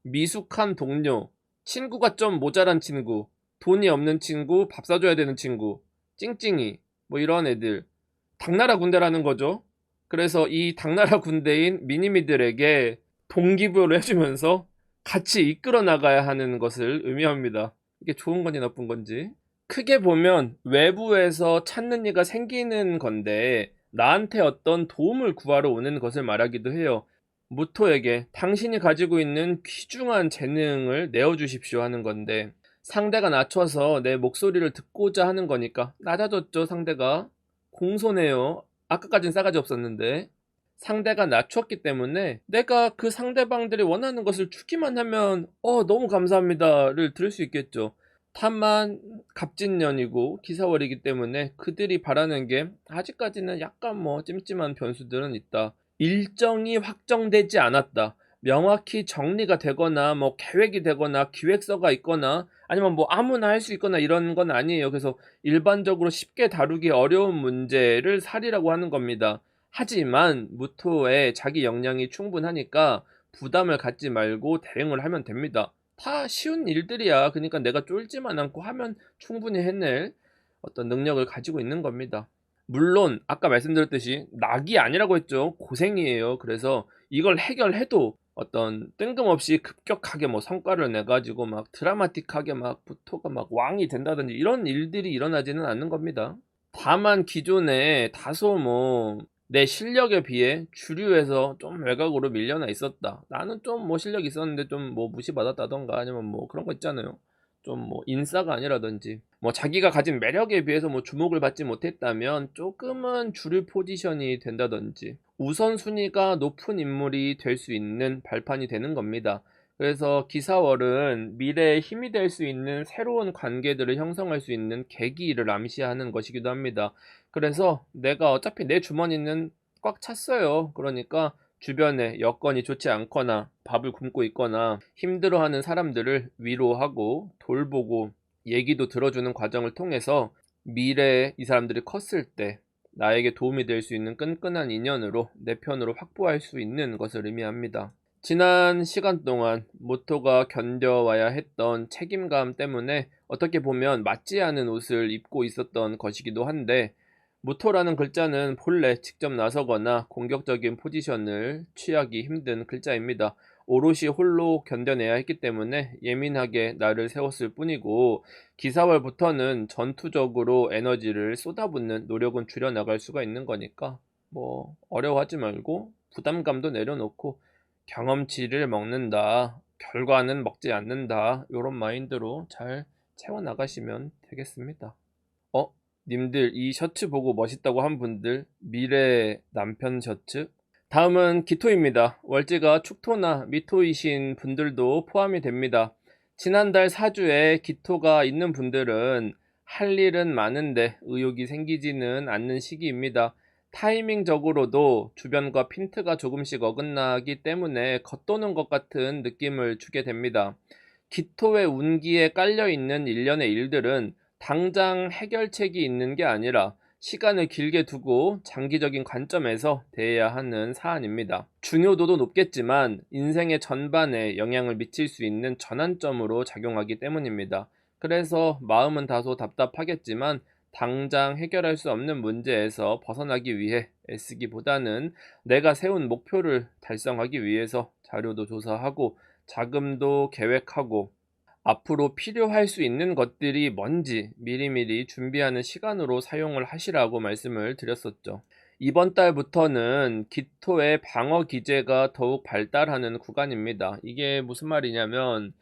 미숙한 동료, 친구가 좀 모자란 친구, 돈이 없는 친구, 밥 사줘야 되는 친구, 찡찡이, 뭐 이런 애들, 당나라 군대라는 거죠. 그래서 이 당나라 군대인 미니미들에게 동기부여를 해주면서 같이 이끌어 나가야 하는 것을 의미합니다. 이게 좋은 건지 나쁜 건지. 크게 보면 외부에서 찾는 이가 생기는 건데 나한테 어떤 도움을 구하러 오는 것을 말하기도 해요. 무토에게 당신이 가지고 있는 귀중한 재능을 내어주십시오 하는 건데, 상대가 낮춰서 내 목소리를 듣고자 하는 거니까 낮아졌죠. 상대가 공손해요. 아까까진 싸가지 없었는데 상대가 낮췄기 때문에 내가 그 상대방들이 원하는 것을 주기만 하면 너무 감사합니다를 들을 수 있겠죠. 다만 갑진년이고 기사월이기 때문에 그들이 바라는 게 아직까지는 약간 뭐 찜찜한 변수들은 있다. 일정이 확정되지 않았다. 명확히 정리가 되거나 뭐 계획이 되거나 기획서가 있거나 아니면 뭐 아무나 할 수 있거나 이런 건 아니에요. 그래서 일반적으로 쉽게 다루기 어려운 문제를 살이라고 하는 겁니다. 하지만 무토의 자기 역량이 충분하니까 부담을 갖지 말고 대응을 하면 됩니다. 다 쉬운 일들이야. 그러니까 내가 쫄지만 않고 하면 충분히 해낼 어떤 능력을 가지고 있는 겁니다. 물론 아까 말씀드렸듯이 낙이 아니라고 했죠. 고생이에요. 그래서 이걸 해결해도 어떤 뜬금없이 급격하게 뭐 성과를 내 가지고 막 드라마틱하게 막 부토가 막 왕이 된다든지 이런 일들이 일어나지는 않는 겁니다. 다만 기존에 다소 뭐 '내 실력에 비해 주류에서 좀 외곽으로 밀려나 있었다. 나는 좀 뭐 실력이 있었는데 좀 뭐 무시받았다든가 아니면 뭐 그런 거 있잖아요. 좀 뭐 인싸가 아니라든지 뭐 자기가 가진 매력에 비해서 뭐 주목을 받지 못했다면 쪼끔은 주류 포지션이 된다든지 우선순위가 높은 인물이 될 수 있는 발판이 되는 겁니다. 그래서 기사월은 미래에 힘이 될 수 있는 새로운 관계들을 형성할 수 있는 계기를 암시하는 것이기도 합니다. 그래서 내가 어차피 내 주머니는 꽉 찼어요. 그러니까 주변에 여건이 좋지 않거나 밥을 굶고 있거나 힘들어하는 사람들을 위로하고 돌보고 얘기도 들어주는 과정을 통해서 미래에 이 사람들이 컸을 때 나에게 도움이 될 수 있는 끈끈한 인연으로 내 편으로 확보할 수 있는 것을 의미합니다. 지난 시간 동안 모토가 견뎌와야 했던 책임감 때문에 어떻게 보면 맞지 않은 옷을 입고 있었던 것이기도 한데, 모토라는 글자는 본래 직접 나서거나 공격적인 포지션을 취하기 힘든 글자입니다. 오롯이 홀로 견뎌내야 했기 때문에 예민하게 나를 세웠을 뿐이고, 기사월부터는 전투적으로 에너지를 쏟아붓는 노력은 줄여나갈 수가 있는 거니까 뭐 어려워하지 말고 부담감도 내려놓고 경험치를 먹는다, 결과는 먹지 않는다, 요런 마인드로 잘 채워나가시면 되겠습니다. 어? 님들 이 셔츠 보고 멋있다고 한 분들, 미래 남편 셔츠? 다음은 기토입니다. 월지가 축토나 미토이신 분들도 포함이 됩니다. 지난달 사주에 기토가 있는 분들은 할 일은 많은데 의욕이 생기지는 않는 시기입니다. 타이밍적으로도 주변과 핀트가 조금씩 어긋나기 때문에 겉도는 것 같은 느낌을 주게 됩니다. 기토의 운기에 깔려있는 일련의 일들은 당장 해결책이 있는 게 아니라 시간을 길게 두고 장기적인 관점에서 대해야 하는 사안입니다. 중요도도 높겠지만 인생의 전반에 영향을 미칠 수 있는 전환점으로 작용하기 때문입니다. 그래서 마음은 다소 답답하겠지만 당장 해결할 수 없는 문제에서 벗어나기 위해 애쓰기보다는 내가 세운 목표를 달성하기 위해서 자료도 조사하고 자금도 계획하고 앞으로 필요할 수 있는 것들이 뭔지 미리미리 준비하는 시간으로 사용을 하시라고 말씀을 드렸었죠. 이번 달부터는 기토의 방어 기제가 더욱 발달하는 구간입니다. 이게 무슨 말이냐면,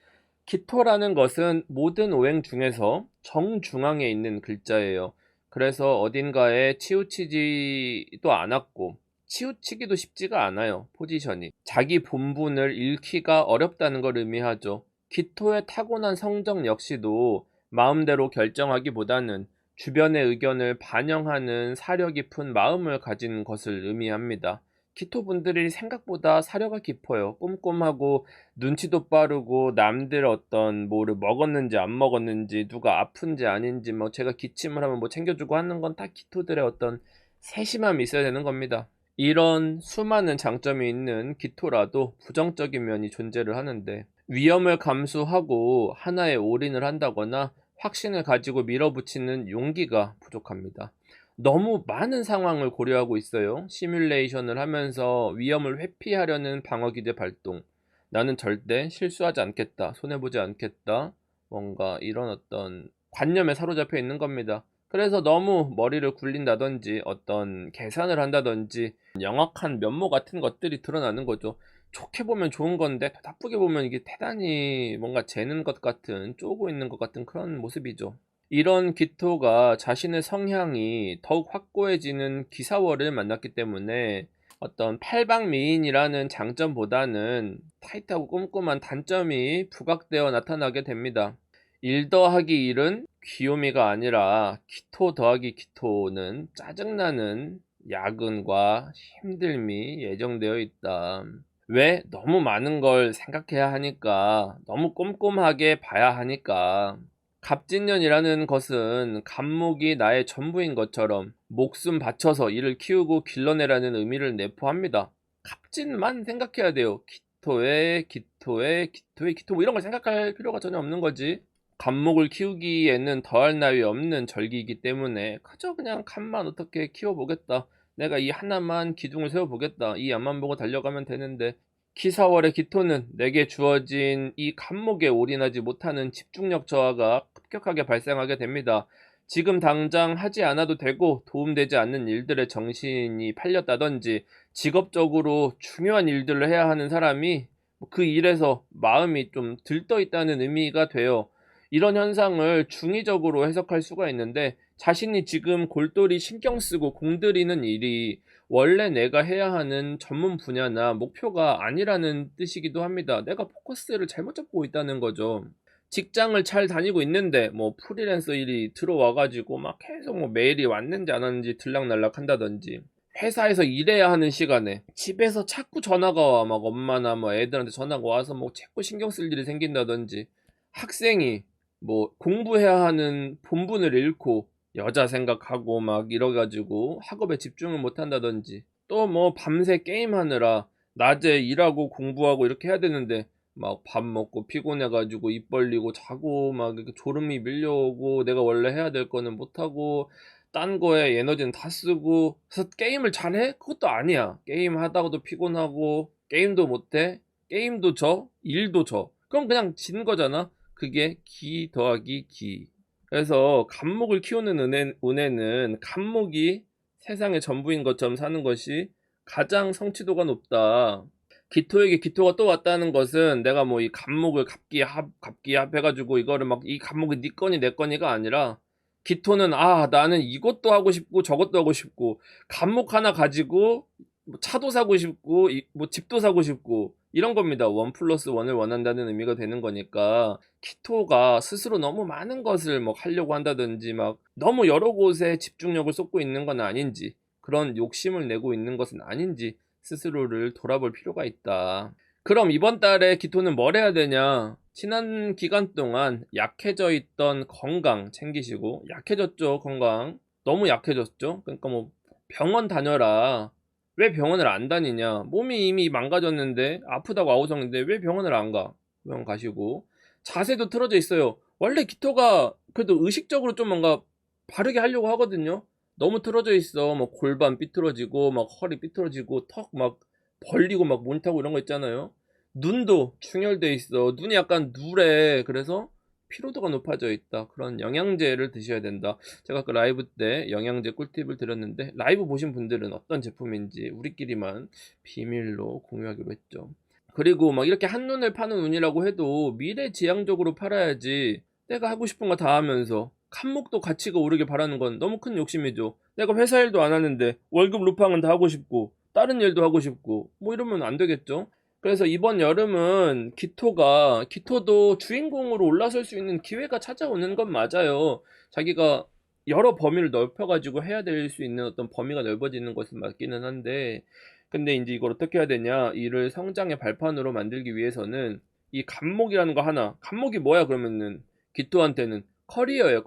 기토라는 것은 모든 오행 중에서 정중앙에 있는 글자예요. 그래서 어딘가에 치우치지도 않았고 치우치기도 쉽지가 않아요. 포지션이 자기 본분을 잃기가 어렵다는 걸 의미하죠. 기토의 타고난 성정 역시도 마음대로 결정하기보다는 주변의 의견을 반영하는 사려 깊은 마음을 가진 것을 의미합니다. 기토분들이 생각보다 사려가 깊어요. 꼼꼼하고 눈치도 빠르고 남들 어떤 뭐를 먹었는지 안 먹었는지 누가 아픈지 아닌지 뭐 제가 기침을 하면 뭐 챙겨주고 하는 건 다 기토들의 어떤 세심함이 있어야 되는 겁니다. 이런 수많은 장점이 있는 기토라도 부정적인 면이 존재를 하는데, 위험을 감수하고 하나에 올인을 한다거나 확신을 가지고 밀어붙이는 용기가 부족합니다. 너무 많은 상황을 고려하고 있어요. 시뮬레이션을 하면서 위험을 회피하려는 방어기제 발동. 나는 절대 실수하지 않겠다. 손해보지 않겠다. 뭔가 이런 어떤 관념에 사로잡혀 있는 겁니다. 그래서 너무 머리를 굴린다든지 어떤 계산을 한다든지 영악한 면모 같은 것들이 드러나는 거죠. 좋게 보면 좋은 건데 더 나쁘게 보면 이게 대단히 뭔가 재는 것 같은, 쪼고 있는 것 같은 그런 모습이죠. 이런 기토가 자신의 성향이 더욱 확고해지는 기사월을 만났기 때문에 어떤 팔방미인이라는 장점보다는 타이트하고 꼼꼼한 단점이 부각되어 나타나게 됩니다. 일 더하기 일은 귀요미가 아니라 기토 더하기 기토는 짜증나는 야근과 힘듦이 예정되어 있다. 왜? 너무 많은 걸 생각해야 하니까, 너무 꼼꼼하게 봐야 하니까. 갑진년이라는 것은 갑목이 나의 전부인 것처럼 목숨 바쳐서 이를 키우고 길러내라는 의미를 내포합니다. 갑진만 생각해야 돼요. 기토에 뭐 이런 걸 생각할 필요가 전혀 없는 거지. 갑목을 키우기에는 더할 나위 없는 절기이기 때문에 그저 그냥 갑만 어떻게 키워보겠다, 내가 이 하나만 기둥을 세워보겠다, 이 앞만 보고 달려가면 되는데 기사월의 기토는 내게 주어진 이 감목에 올인하지 못하는 집중력 저하가 급격하게 발생하게 됩니다. 지금 당장 하지 않아도 되고 도움되지 않는 일들에 정신이 팔렸다든지 직업적으로 중요한 일들을 해야 하는 사람이 그 일에서 마음이 좀 들떠 있다는 의미가 돼요. 이런 현상을 중의적으로 해석할 수가 있는데 자신이 지금 골똘히 신경 쓰고 공들이는 일이 원래 내가 해야 하는 전문 분야나 목표가 아니라는 뜻이기도 합니다. 내가 포커스를 잘못 잡고 있다는 거죠. 직장을 잘 다니고 있는데 뭐 프리랜서 일이 들어와 가지고 막 계속 뭐 메일이 왔는지 안 왔는지 들락날락 한다든지, 회사에서 일해야 하는 시간에 집에서 자꾸 전화가 와, 막 엄마나 뭐 애들한테 전화가 와서 뭐 자꾸 신경 쓸 일이 생긴다든지, 학생이 뭐 공부해야 하는 본분을 잃고 여자 생각하고 막 이래 가지고 학업에 집중을 못 한다든지, 또 뭐 밤새 게임하느라 낮에 일하고 공부하고 이렇게 해야 되는데 막 밥 먹고 피곤해 가지고 입 벌리고 자고 막 이렇게 졸음이 밀려오고 내가 원래 해야 될 거는 못 하고 딴 거에 에너지는 다 쓰고, 그래서 게임을 잘해? 그것도 아니야. 게임하다가도 피곤하고 게임도 못 해. 게임도 져. 일도 져. 그럼 그냥 진 거잖아. 그게 기 더하기 기. 그래서 갑목을 키우는 운에는 갑목이 세상의 전부인 것처럼 사는 것이 가장 성취도가 높다. 기토에게 기토가 또 왔다는 것은 내가 뭐 이 갑목을 갑기합 해가지고 이거를 막 이 갑목이 네 거니 내 거니가 아니라, 기토는 나는 이것도 하고 싶고 저것도 하고 싶고 갑목 하나 가지고 뭐 차도 사고 싶고 뭐 집도 사고 싶고 이런 겁니다. 원 플러스 원을 원한다는 의미가 되는 거니까, 키토가 스스로 너무 많은 것을 뭐 하려고 한다든지 막 너무 여러 곳에 집중력을 쏟고 있는 건 아닌지, 그런 욕심을 내고 있는 것은 아닌지 스스로를 돌아볼 필요가 있다. 그럼 이번 달에 기토는 뭘 해야 되냐? 지난 기간 동안 약해져 있던 건강 챙기시고, 약해졌죠, 건강. 너무 약해졌죠? 그러니까 뭐 병원 다녀라. 왜 병원을 안 다니냐? 몸이 이미 망가졌는데, 아프다고 아우성인데 왜 병원을 안 가? 병원 가시고. 자세도 틀어져 있어요. 원래 기토가 그래도 의식적으로 좀 뭔가 바르게 하려고 하거든요. 너무 틀어져 있어. 뭐 골반 삐뚤어지고 막 허리 삐뚤어지고 턱 막 벌리고 막 못하고 이런 거 있잖아요. 눈도 충혈돼 있어. 눈이 약간 누래. 그래서 피로도가 높아져 있다. 그런 영양제를 드셔야 된다. 제가 그 라이브 때 영양제 꿀팁을 드렸는데, 라이브 보신 분들은 어떤 제품인지 우리끼리만 비밀로 공유하기로 했죠. 그리고 막 이렇게 한눈을 파는 운이라고 해도 미래지향적으로 팔아야지. 내가 하고 싶은 거 다 하면서 칸목도 가치가 오르길 바라는 건 너무 큰 욕심이죠. 내가 회사 일도 안 하는데 월급 루팡은 다 하고 싶고 다른 일도 하고 싶고 뭐 이러면 안 되겠죠. 그래서 이번 여름은 기토도 주인공으로 올라설 수 있는 기회가 찾아오는 건 맞아요. 자기가 여러 범위를 넓혀가지고 해야 될 수 있는 어떤 범위가 넓어지는 것은 맞기는 한데, 근데 이제 이걸 어떻게 해야 되냐, 이를 성장의 발판으로 만들기 위해서는 이 갑목이라는 거 하나, 갑목이 뭐야 그러면은 기토한테는 커리어예요.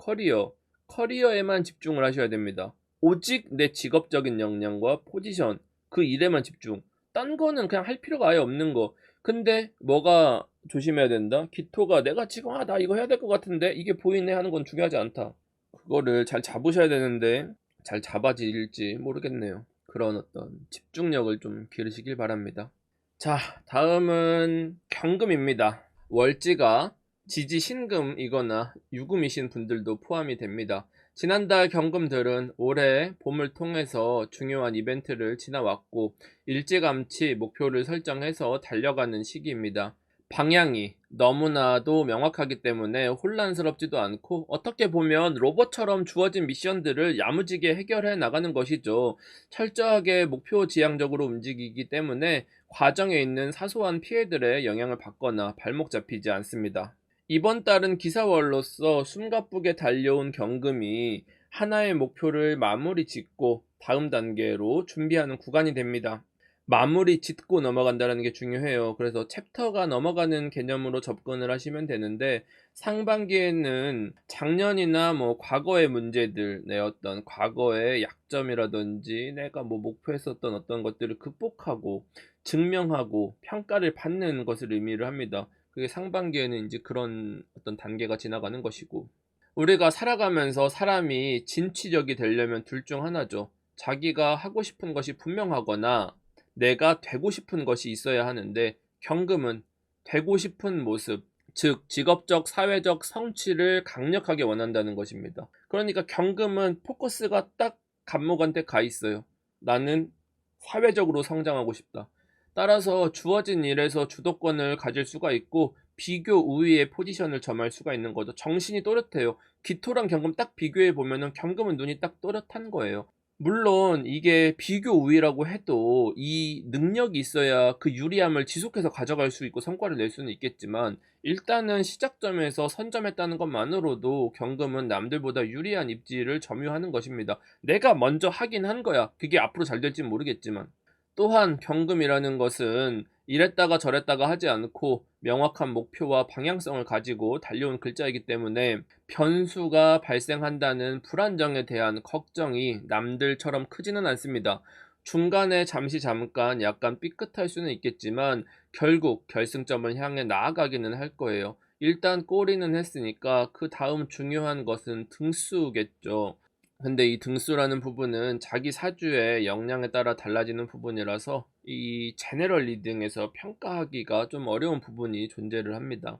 커리어에만 집중을 하셔야 됩니다. 오직 내 직업적인 역량과 포지션, 그 일에만 집중. 딴 거는 그냥 할 필요가 아예 없는 거. 근데 뭐가 조심해야 된다? 기토가 내가 지금 나 이거 해야 될 것 같은데 이게 보이네 하는 건 중요하지 않다. 그거를 잘 잡으셔야 되는데 잘 잡아질지 모르겠네요. 그런 어떤 집중력을 좀 기르시길 바랍니다. 자, 다음은 경금입니다. 월지가 지지 신금이거나 유금이신 분들도 포함이 됩니다. 지난달 경금들은 올해 봄을 통해서 중요한 이벤트를 지나왔고 일찌감치 목표를 설정해서 달려가는 시기입니다. 방향이 너무나도 명확하기 때문에 혼란스럽지도 않고, 어떻게 보면 로봇처럼 주어진 미션들을 야무지게 해결해 나가는 것이죠. 철저하게 목표 지향적으로 움직이기 때문에 과정에 있는 사소한 피해들에 영향을 받거나 발목 잡히지 않습니다. 이번 달은 기사월로서 숨가쁘게 달려온 경금이 하나의 목표를 마무리 짓고 다음 단계로 준비하는 구간이 됩니다. 마무리 짓고 넘어간다는 게 중요해요. 그래서 챕터가 넘어가는 개념으로 접근을 하시면 되는데, 상반기에는 작년이나 뭐 과거의 문제들, 내 어떤 과거의 약점이라든지 내가 뭐 목표했었던 어떤 것들을 극복하고 증명하고 평가를 받는 것을 의미를 합니다. 그게 상반기에는 이제 그런 어떤 단계가 지나가는 것이고, 우리가 살아가면서 사람이 진취적이 되려면 둘 중 하나죠. 자기가 하고 싶은 것이 분명하거나 내가 되고 싶은 것이 있어야 하는데 경금은 되고 싶은 모습, 즉 직업적, 사회적 성취를 강력하게 원한다는 것입니다. 그러니까 경금은 포커스가 딱 간목한테 가 있어요. 나는 사회적으로 성장하고 싶다. 따라서 주어진 일에서 주도권을 가질 수가 있고 비교 우위의 포지션을 점할 수가 있는 거죠. 정신이 또렷해요. 기토랑 경금 딱 비교해 보면은 경금은 눈이 딱 또렷한 거예요. 물론 이게 비교 우위라고 해도 이 능력이 있어야 그 유리함을 지속해서 가져갈 수 있고 성과를 낼 수는 있겠지만, 일단은 시작점에서 선점했다는 것만으로도 경금은 남들보다 유리한 입지를 점유하는 것입니다. 내가 먼저 하긴 한 거야. 그게 앞으로 잘 될진 모르겠지만. 또한 경금이라는 것은 이랬다가 저랬다가 하지 않고 명확한 목표와 방향성을 가지고 달려온 글자이기 때문에 변수가 발생한다는 불안정에 대한 걱정이 남들처럼 크지는 않습니다. 중간에 잠깐 약간 삐끗할 수는 있겠지만 결국 결승점을 향해 나아가기는 할 거예요. 일단 꼬리는 했으니까 그 다음 중요한 것은 등수겠죠. 근데 이 등수라는 부분은 자기 사주의 역량에 따라 달라지는 부분이라서 이 제너럴 리딩에서 평가하기가 좀 어려운 부분이 존재를 합니다.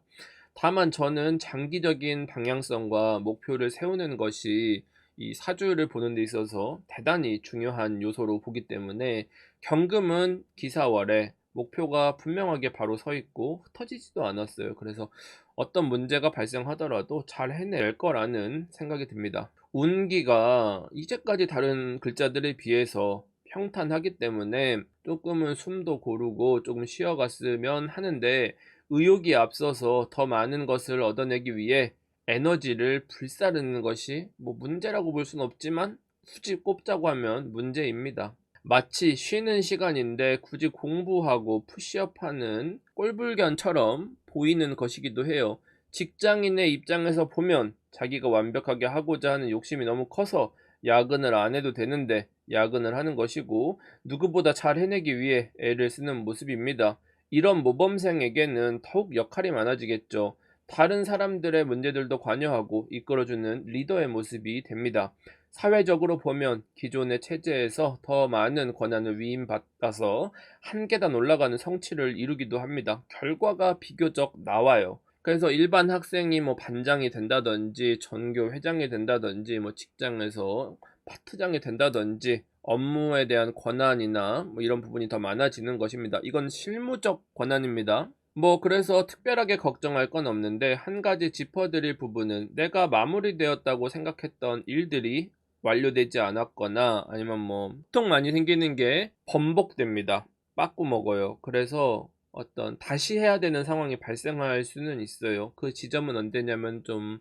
다만 저는 장기적인 방향성과 목표를 세우는 것이 이 사주를 보는 데 있어서 대단히 중요한 요소로 보기 때문에 경금은 기사월에 목표가 분명하게 바로 서 있고 흩어지지도 않았어요. 그래서 어떤 문제가 발생하더라도 잘 해낼 거라는 생각이 듭니다. 운기가 이제까지 다른 글자들에 비해서 평탄하기 때문에 조금은 숨도 고르고 조금 쉬어갔으면 하는데, 의욕이 앞서서 더 많은 것을 얻어내기 위해 에너지를 불사르는 것이 뭐 문제라고 볼 수는 없지만 굳이 꼽자고 하면 문제입니다. 마치 쉬는 시간인데 굳이 공부하고 푸시업하는 꼴불견처럼 보이는 것이기도 해요. 직장인의 입장에서 보면 자기가 완벽하게 하고자 하는 욕심이 너무 커서 야근을 안 해도 되는데 야근을 하는 것이고, 누구보다 잘 해내기 위해 애를 쓰는 모습입니다. 이런 모범생에게는 더욱 역할이 많아지겠죠. 다른 사람들의 문제들도 관여하고 이끌어주는 리더의 모습이 됩니다. 사회적으로 보면 기존의 체제에서 더 많은 권한을 위임받아서 한 계단 올라가는 성취를 이루기도 합니다. 결과가 비교적 나와요. 그래서 일반 학생이 뭐 반장이 된다든지 전교 회장이 된다든지 뭐 직장에서 파트장이 된다든지 업무에 대한 권한이나 뭐 이런 부분이 더 많아지는 것입니다. 이건 실무적 권한입니다. 뭐 그래서 특별하게 걱정할 건 없는데, 한 가지 짚어드릴 부분은 내가 마무리되었다고 생각했던 일들이 완료되지 않았거나 아니면 뭐 보통 많이 생기는 게 번복됩니다. 빠꾸 먹어요. 그래서 어떤 다시 해야 되는 상황이 발생할 수는 있어요. 그 지점은 언제냐면 좀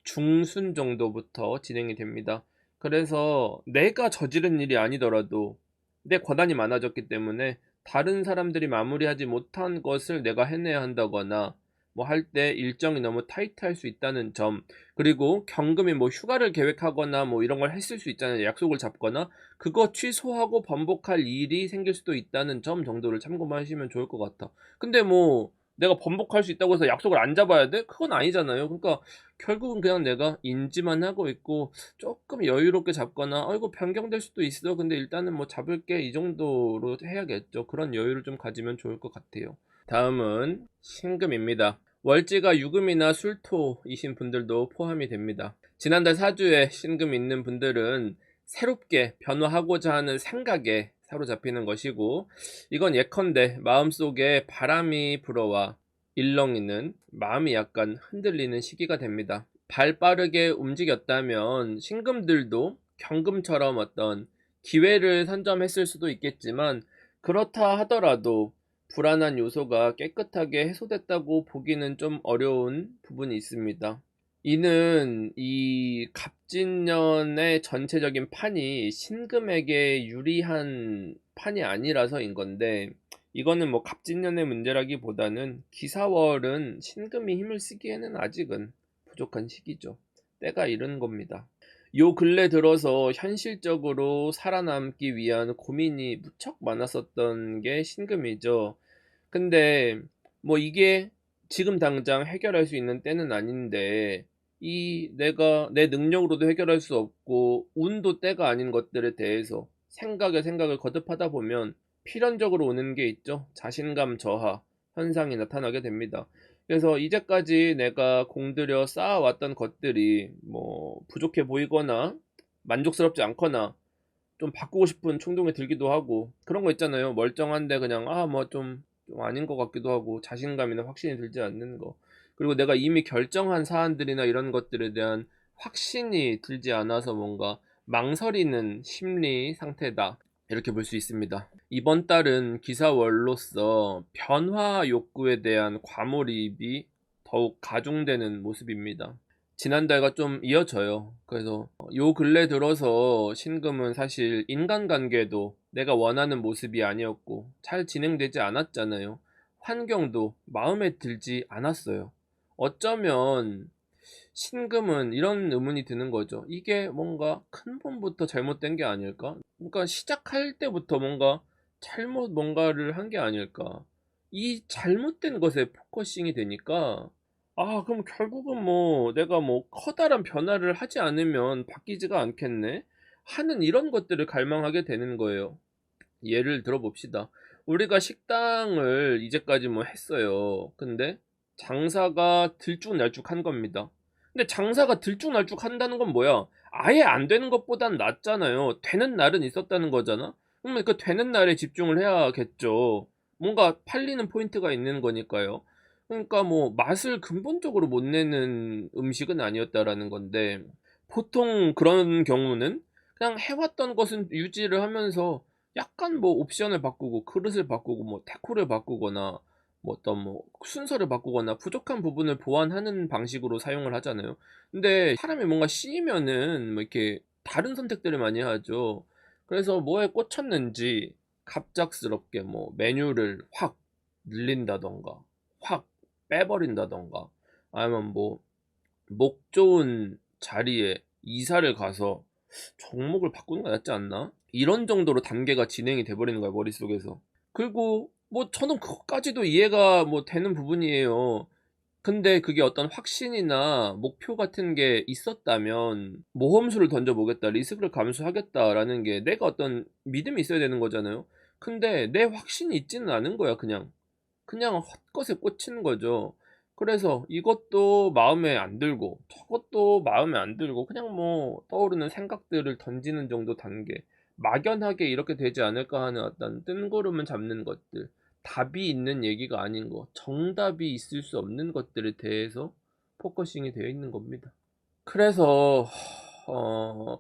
중순 정도부터 진행이 됩니다. 그래서 내가 저지른 일이 아니더라도 내 권한이 많아졌기 때문에 다른 사람들이 마무리하지 못한 것을 내가 해내야 한다거나 뭐 할 때 일정이 너무 타이트할 수 있다는 점, 그리고 경금이 뭐 휴가를 계획하거나 뭐 이런 걸 했을 수 있잖아요. 약속을 잡거나 그거 취소하고 번복할 일이 생길 수도 있다는 점 정도를 참고만 하시면 좋을 것 같아. 근데 뭐 내가 번복할 수 있다고 해서 약속을 안 잡아야 돼? 그건 아니잖아요. 그러니까 결국은 그냥 내가 인지만 하고 있고 조금 여유롭게 잡거나 이거 변경될 수도 있어. 근데 일단은 뭐 잡을게 이 정도로 해야겠죠. 그런 여유를 좀 가지면 좋을 것 같아요. 다음은 신금입니다. 월지가 유금이나 술토이신 분들도 포함이 됩니다. 지난달 사주에 신금 있는 분들은 새롭게 변화하고자 하는 생각에 사로잡히는 것이고, 이건 예컨대 마음속에 바람이 불어와 일렁이는, 마음이 약간 흔들리는 시기가 됩니다. 발 빠르게 움직였다면 신금들도 경금처럼 어떤 기회를 선점했을 수도 있겠지만, 그렇다 하더라도 불안한 요소가 깨끗하게 해소됐다고 보기는 좀 어려운 부분이 있습니다. 이는 이 갑진년의 전체적인 판이 신금에게 유리한 판이 아니라서인 건데, 이거는 뭐 갑진년의 문제라기보다는 기사월은 신금이 힘을 쓰기에는 아직은 부족한 시기죠. 때가 이른 겁니다. 요 근래 들어서 현실적으로 살아남기 위한 고민이 무척 많았었던 게 신금이죠. 근데 뭐 이게 지금 당장 해결할 수 있는 때는 아닌데, 이 내가 내 능력으로도 해결할 수 없고 운도 때가 아닌 것들에 대해서 생각에 생각을 거듭하다 보면 필연적으로 오는 게 있죠. 자신감 저하 현상이 나타나게 됩니다. 그래서 이제까지 내가 공들여 쌓아왔던 것들이 뭐 부족해 보이거나 만족스럽지 않거나 좀 바꾸고 싶은 충동이 들기도 하고 그런 거 있잖아요. 멀쩡한데 그냥 뭐 좀 아닌 것 같기도 하고 자신감이나 확신이 들지 않는 거. 그리고 내가 이미 결정한 사안들이나 이런 것들에 대한 확신이 들지 않아서 뭔가 망설이는 심리 상태다. 이렇게 볼 수 있습니다. 이번 달은 기사월로서 변화 욕구에 대한 과몰입이 더욱 가중되는 모습입니다. 지난달과 좀 이어져요. 그래서 요 근래 들어서 신금은 사실 인간관계도 내가 원하는 모습이 아니었고 잘 진행되지 않았잖아요. 환경도 마음에 들지 않았어요. 어쩌면 신금은 이런 의문이 드는 거죠. 이게 뭔가 근본부터 잘못된 게 아닐까? 그러니까 시작할 때부터 뭔가 잘못 뭔가를 한 게 아닐까? 이 잘못된 것에 포커싱이 되니까 그럼 결국은 뭐 내가 뭐 커다란 변화를 하지 않으면 바뀌지가 않겠네? 하는 이런 것들을 갈망하게 되는 거예요. 예를 들어 봅시다. 우리가 식당을 이제까지 뭐 했어요. 근데 장사가 들쭉날쭉한 겁니다. 근데 장사가 들쭉날쭉한다는 건 뭐야? 아예 안 되는 것보단 낫잖아요. 되는 날은 있었다는 거잖아. 그러면 그 되는 날에 집중을 해야겠죠. 뭔가 팔리는 포인트가 있는 거니까요. 그러니까 뭐 맛을 근본적으로 못 내는 음식은 아니었다라는 건데 보통 그런 경우는 그냥 해왔던 것은 유지를 하면서 약간 뭐 옵션을 바꾸고 그릇을 바꾸고 뭐 데코를 바꾸거나 뭐 어떤 뭐 순서를 바꾸거나 부족한 부분을 보완하는 방식으로 사용을 하잖아요. 근데 사람이 뭔가 씌이면은 뭐 이렇게 다른 선택들을 많이 하죠. 그래서 뭐에 꽂혔는지 갑작스럽게 뭐 메뉴를 확 늘린다던가 확 빼버린다던가 아니면 뭐 목 좋은 자리에 이사를 가서 종목을 바꾸는 게 낫지 않나? 이런 정도로 단계가 진행이 돼 버리는 거야 머릿속에서. 그리고 뭐 저는 그것까지도 이해가 뭐 되는 부분이에요. 근데 그게 어떤 확신이나 목표 같은 게 있었다면 '모험수를 던져 보겠다. 리스크를 감수하겠다.'라는 게 내가 어떤 믿음이 있어야 되는 거잖아요. 근데 내 확신이 있지는 않은 거야 그냥. 그냥 헛것에 꽂힌 거죠. 그래서 이것도 마음에 안 들고 저것도 마음에 안 들고 그냥 뭐 떠오르는 생각들을 던지는 정도 단계. 막연하게 이렇게 되지 않을까 하는 어떤 뜬구름을 잡는 것들. 답이 있는 얘기가 아닌 거, 정답이 있을 수 없는 것들에 대해서 포커싱이 되어 있는 겁니다. 그래서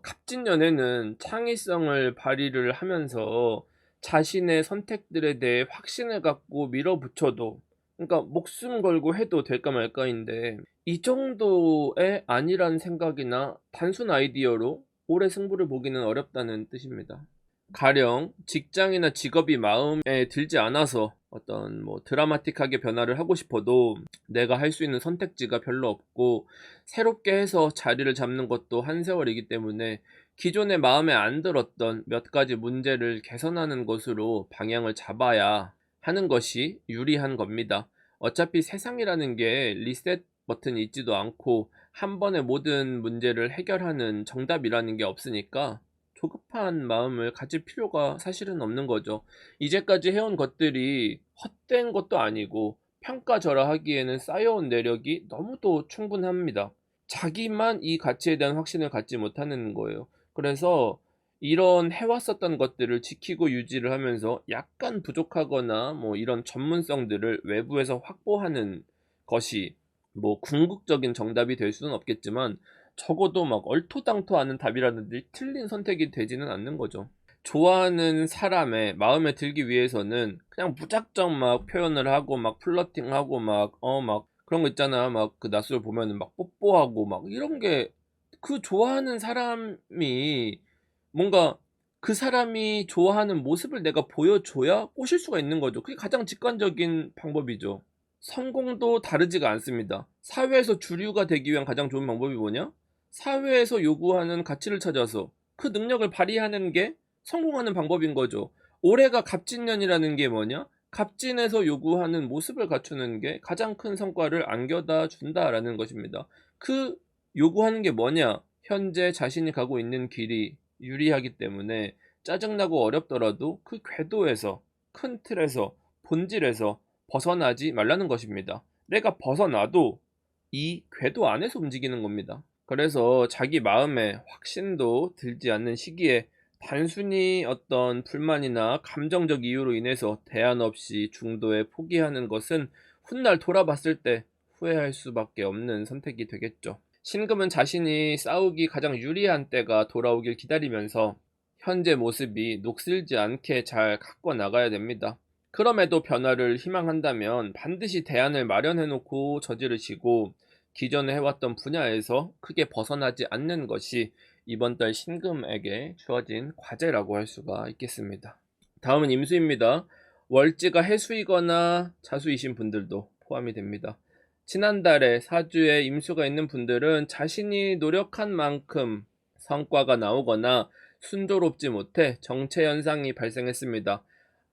갑진년에는 창의성을 발휘를 하면서 자신의 선택들에 대해 확신을 갖고 밀어붙여도 그러니까 목숨 걸고 해도 될까 말까인데 이 정도의 아니란 생각이나 단순 아이디어로 오래 승부를 보기는 어렵다는 뜻입니다. 가령 직장이나 직업이 마음에 들지 않아서 어떤 뭐 드라마틱하게 변화를 하고 싶어도 내가 할 수 있는 선택지가 별로 없고 새롭게 해서 자리를 잡는 것도 한 세월이기 때문에 기존에 마음에 안 들었던 몇 가지 문제를 개선하는 것으로 방향을 잡아야 하는 것이 유리한 겁니다. 어차피 세상이라는 게 리셋 버튼이 있지도 않고 한 번에 모든 문제를 해결하는 정답이라는 게 없으니까 조급한 마음을 가질 필요가 사실은 없는 거죠. 이제까지 해온 것들이 헛된 것도 아니고 평가절하하기에는 쌓여온 내력이 너무도 충분합니다. 자기만 이 가치에 대한 확신을 갖지 못하는 거예요. 그래서 이런 해왔었던 것들을 지키고 유지를 하면서 약간 부족하거나 뭐 이런 전문성들을 외부에서 확보하는 것이 뭐 궁극적인 정답이 될 수는 없겠지만 적어도 막 얼토당토하는 답이라든지 틀린 선택이 되지는 않는 거죠. 좋아하는 사람의 마음에 들기 위해서는 그냥 무작정 막 표현을 하고 막 플러팅하고 막 그런 거 있잖아. 막 그 낮술 보면은 막 뽀뽀하고 막 이런 게 그 좋아하는 사람이 뭔가 그 사람이 좋아하는 모습을 내가 보여줘야 꼬실 수가 있는 거죠. 그게 가장 직관적인 방법이죠. 성공도 다르지가 않습니다. 사회에서 주류가 되기 위한 가장 좋은 방법이 뭐냐? 사회에서 요구하는 가치를 찾아서 그 능력을 발휘하는 게 성공하는 방법인 거죠. 올해가 갑진년이라는 게 뭐냐? 갑진에서 요구하는 모습을 갖추는 게 가장 큰 성과를 안겨다 준다라는 것입니다. 그 요구하는 게 뭐냐? 현재 자신이 가고 있는 길이 유리하기 때문에 짜증나고 어렵더라도 그 궤도에서 큰 틀에서, 본질에서 벗어나지 말라는 것입니다. 내가 벗어나도 이 궤도 안에서 움직이는 겁니다. 그래서 자기 마음에 확신도 들지 않는 시기에 단순히 어떤 불만이나 감정적 이유로 인해서 대안 없이 중도에 포기하는 것은 훗날 돌아봤을 때 후회할 수밖에 없는 선택이 되겠죠. 신금은 자신이 싸우기 가장 유리한 때가 돌아오길 기다리면서 현재 모습이 녹슬지 않게 잘 가꿔 나가야 됩니다. 그럼에도 변화를 희망한다면 반드시 대안을 마련해 놓고 저지르시고 기존에 해왔던 분야에서 크게 벗어나지 않는 것이 이번 달 신금에게 주어진 과제라고 할 수가 있겠습니다. 다음은 임수입니다. 월지가 해수이거나 자수이신 분들도 포함이 됩니다. 지난달에 사주에 임수가 있는 분들은 자신이 노력한 만큼 성과가 나오거나 순조롭지 못해 정체 현상이 발생했습니다.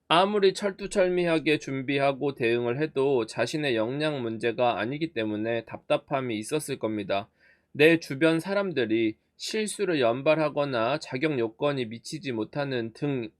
아무리 철두철미하게 준비하고 대응을 해도 자신의 역량 문제가 아니기 때문에 답답함이 있었을 겁니다. 내 주변 사람들이 실수를 연발하거나 자격 요건이 미치지 못하는 등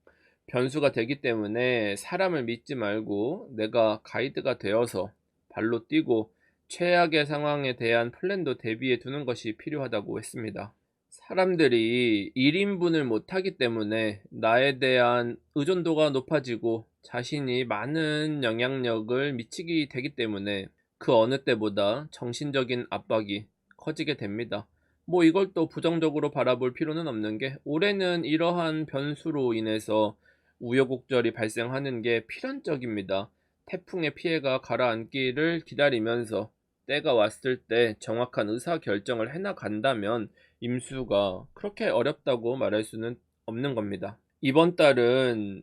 변수가 되기 때문에 사람을 믿지 말고 내가 가이드가 되어서 발로 뛰고 최악의 상황에 대한 플랜도 대비해 두는 것이 필요하다고 했습니다. 사람들이 1인분을 못하기 때문에 나에 대한 의존도가 높아지고 자신이 많은 영향력을 미치게 되기 때문에 그 어느 때보다 정신적인 압박이 커지게 됩니다. 뭐 이걸 또 부정적으로 바라볼 필요는 없는 게 올해는 이러한 변수로 인해서 우여곡절이 발생하는 게 필연적입니다. 태풍의 피해가 가라앉기를 기다리면서 때가 왔을 때 정확한 의사결정을 해나간다면 임수가 그렇게 어렵다고 말할 수는 없는 겁니다. 이번 달은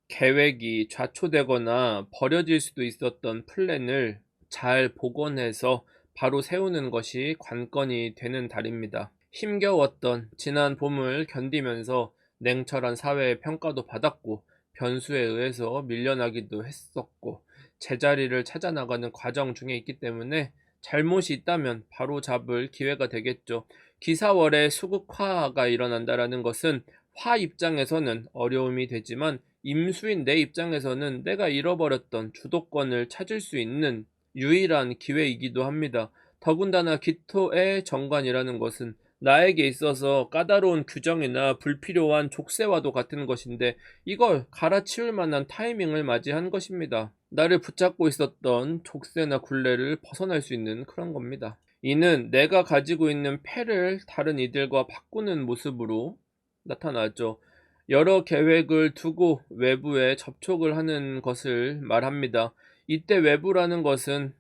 계획이 좌초되거나 버려질 수도 있었던 플랜을 잘 복원해서 바로 세우는 것이 관건이 되는 달입니다. 힘겨웠던 지난 봄을 견디면서 냉철한 사회의 평가도 받았고 변수에 의해서 밀려나기도 했었고 제자리를 찾아 나가는 과정 중에 있기 때문에 잘못이 있다면 바로 잡을 기회가 되겠죠. 기사월에 수극화가 일어난다라는 것은 화 입장에서는 어려움이 되지만 임수인 내 입장에서는 내가 잃어버렸던 주도권을 찾을 수 있는 유일한 기회이기도 합니다. 더군다나 기토의 정관이라는 것은 나에게 있어서 까다로운 규정이나 불필요한 족쇄와도 같은 것인데 이걸 갈아치울 만한 타이밍을 맞이한 것입니다. 나를 붙잡고 있었던 족쇄나 굴레를 벗어날 수 있는 그런 겁니다. 이는 내가 가지고 있는 패를 다른 이들과 바꾸는 모습으로 나타나죠. 여러 계획을 두고 외부에 접촉을 하는 것을 말합니다. 이때 외부라는 것은